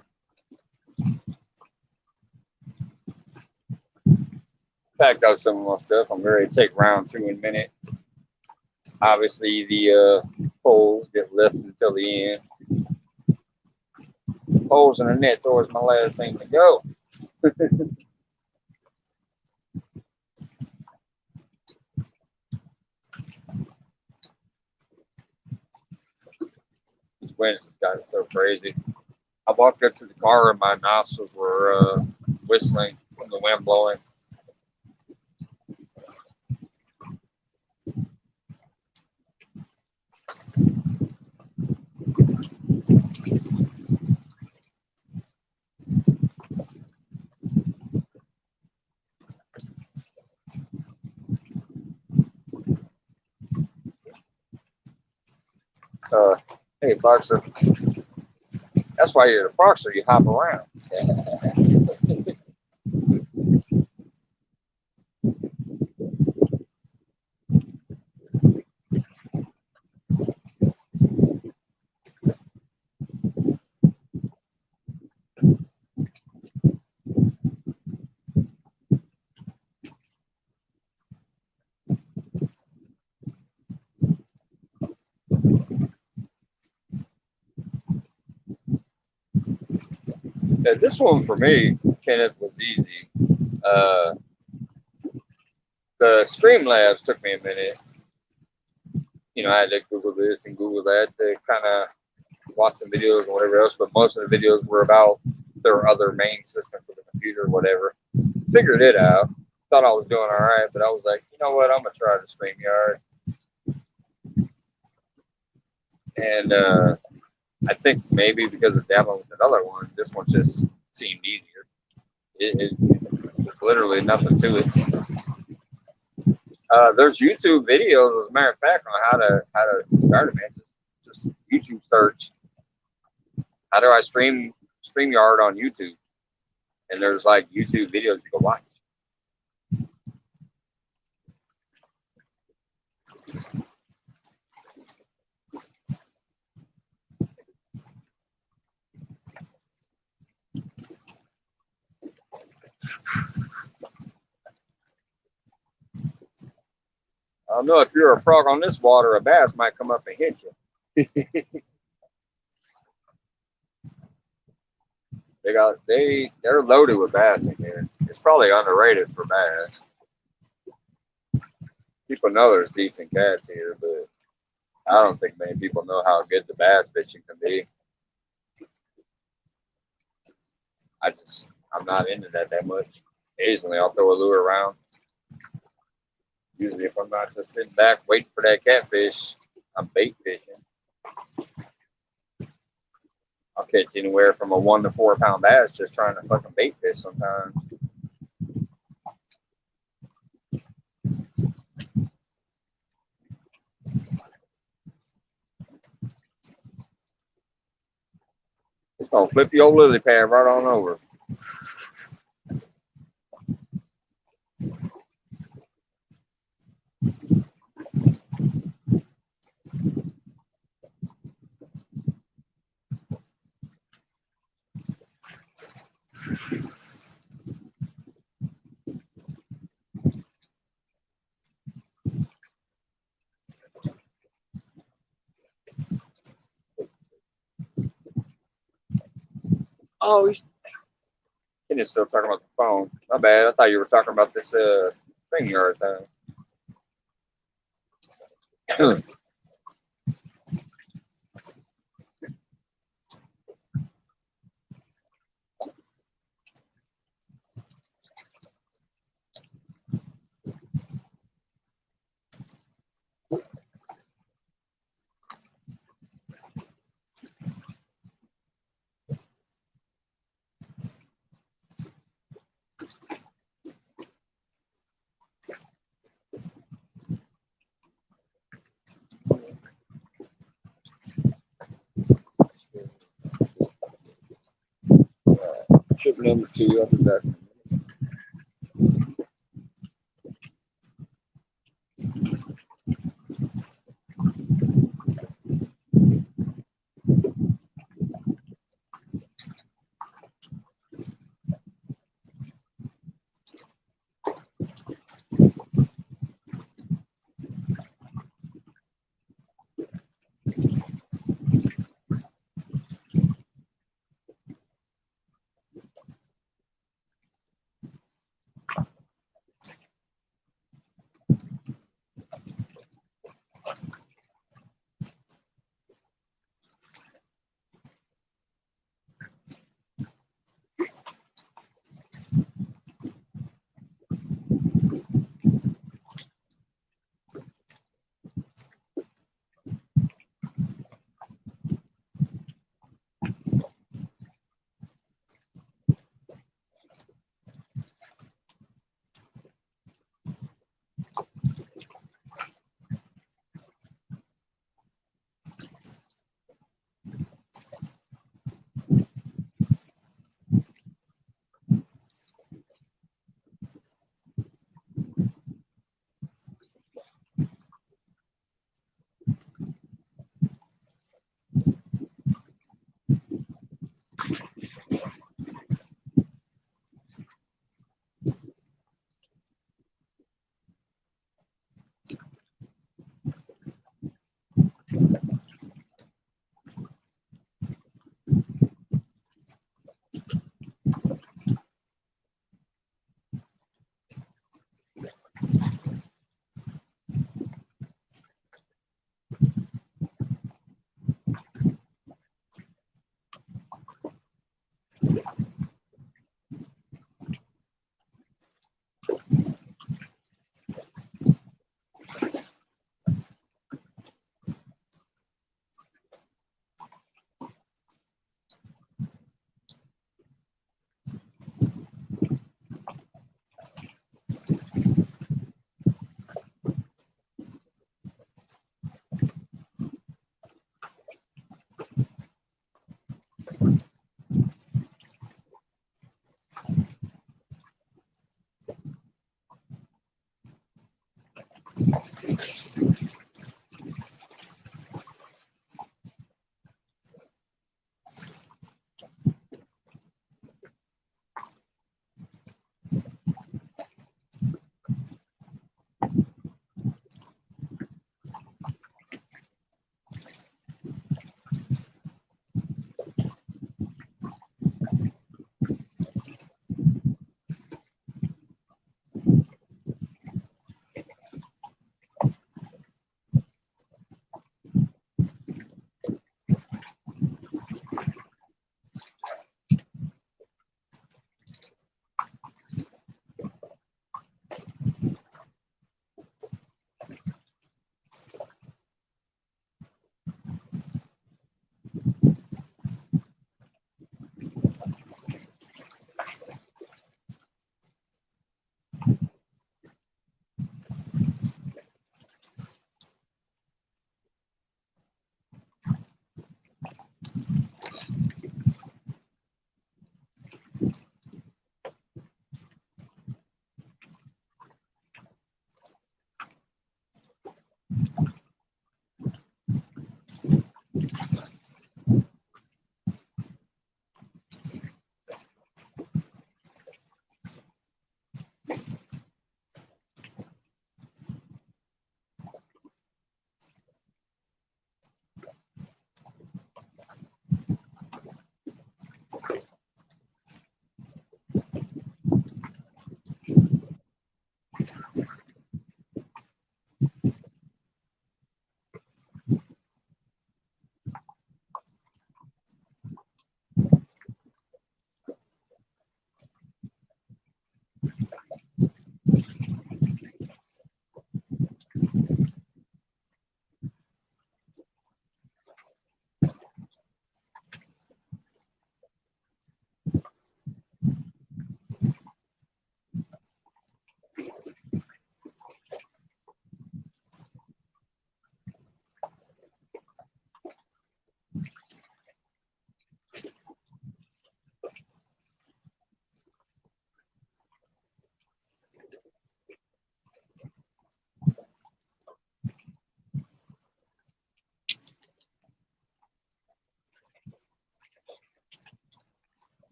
Packed out some of my stuff. I'm ready to take round 2 in a minute. Obviously, the poles get left until the end. Poles and the net's always my last thing to go. This wind's got so crazy. I walked up to the car and my nostrils were whistling from the wind blowing. Hey, Boxer. That's why you're a boxer. You hop around. Yeah, this one for me, Kenneth, was easy. Uh, the Streamlabs took me a minute. You know, I had to Google this and Google that to kind of watch some videos and whatever else, but most of the videos were about their other main system for the computer or whatever. Figured it out. Thought I was doing all right, but I was like, you know what? I'm gonna try the StreamYard. And I think maybe because of downloading another one, this one just seemed easier. There's literally nothing to it. There's YouTube videos, as a matter of fact, on how to start it, man. Just YouTube search. How do I stream StreamYard on YouTube? And there's like YouTube videos you can watch. I don't know if you're a frog on this water, a bass might come up and hit you. They're loaded with bass in here. It's probably underrated for bass. People know there's decent cats here, but I don't think many people know how good the bass fishing can be. I'm not into that much. Occasionally I'll throw a lure around. Usually if I'm not just sitting back waiting for that catfish, I'm bait fishing. I'll catch anywhere from a 1 to 4 pound bass just trying to fucking bait fish sometimes. It's gonna flip your old lily pad right on over. Oh, he's still talking about the phone. My bad. I thought you were talking about this StreamYard thing. Ship number 2. I'll be back.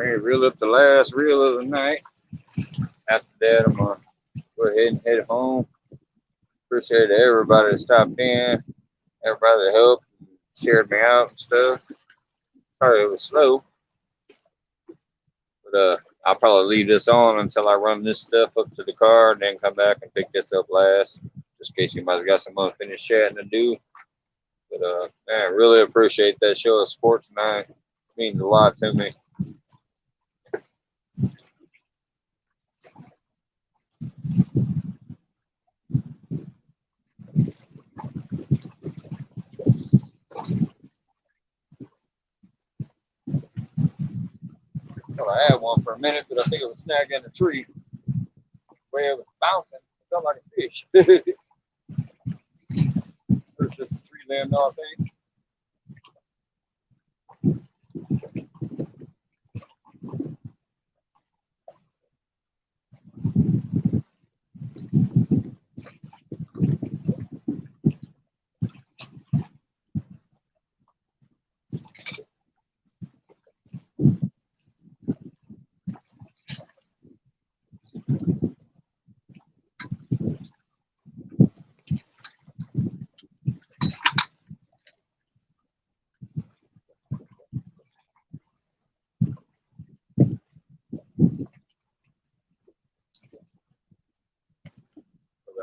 ready to reel up the last reel of the night. After that, I'm gonna go ahead and head home. Appreciate everybody that stopped in, everybody that helped, shared me out and stuff. Sorry it was slow, but I'll probably leave this on until I run this stuff up to the car and then come back and pick this up last, just in case anybody's got some unfinished chatting to do. But man, really appreciate that show of support tonight. It means a lot to me. Well, I had one for a minute, but I think it was snagged in a tree. Where it was bouncing, it felt like a fish. It was just a tree limb, I think.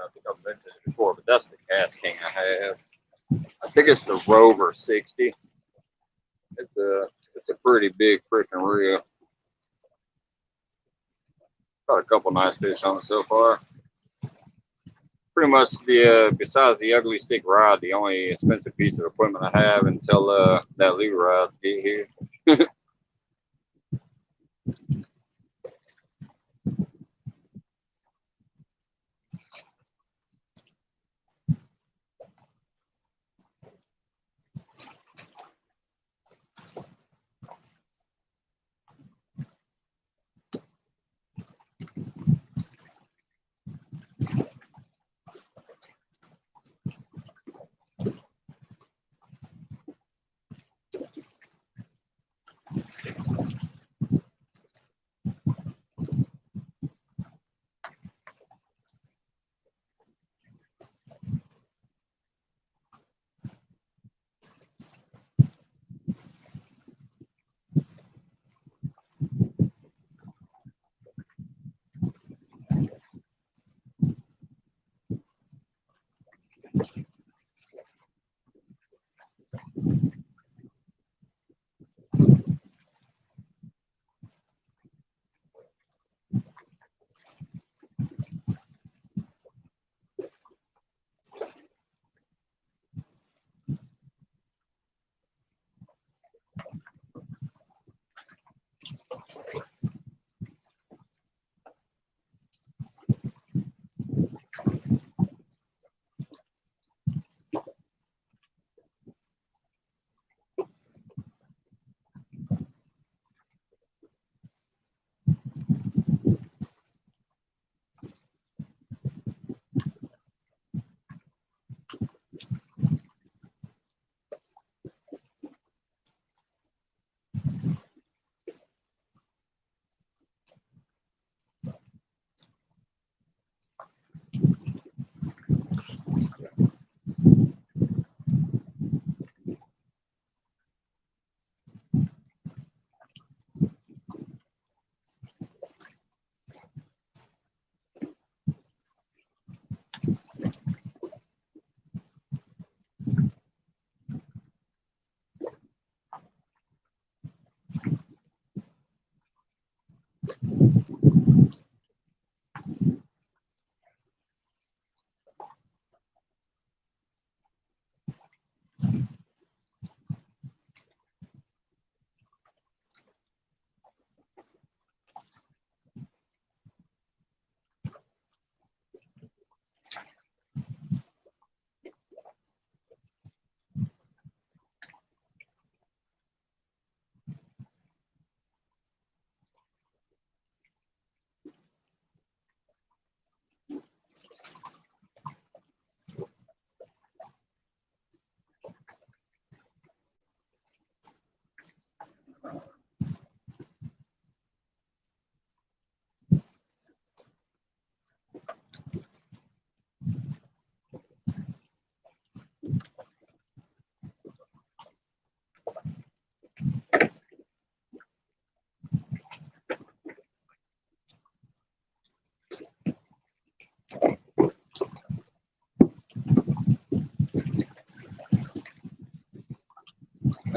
I think I've mentioned it before, but that's the Cast King I have. I think it's the Rover 60. It's a pretty big freaking reel. Got a couple nice fish on it so far. Pretty much besides the ugly stick rod, the only expensive piece of equipment I have until that leader rod get here.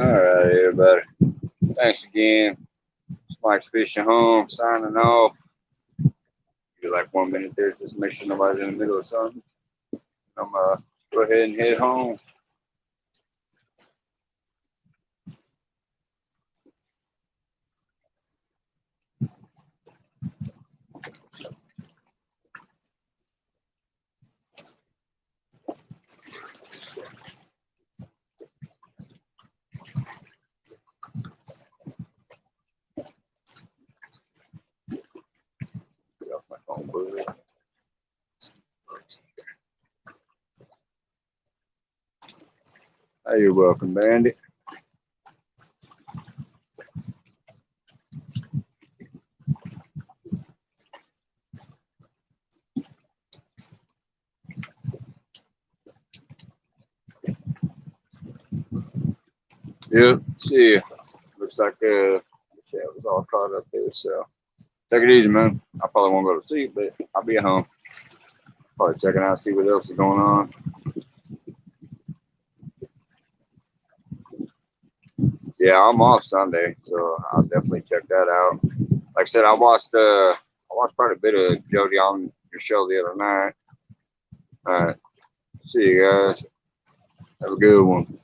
All right, everybody. Thanks again. It's Mike's Fishing Home signing off. Give you like 1 minute there, just make sure nobody's in the middle of something. I'm go ahead and head home. Get off my phone, bud. Hey, you're welcome, Bandit. Yep, see ya. Looks like the chat was all caught up there, so take it easy, man. I probably won't go to sleep, but I'll be at home. Probably checking out, see what else is going on. Yeah, I'm off Sunday, so I'll definitely check that out. Like I said, I watched quite a bit of Jody on your show the other night. All right, see you guys. Have a good one.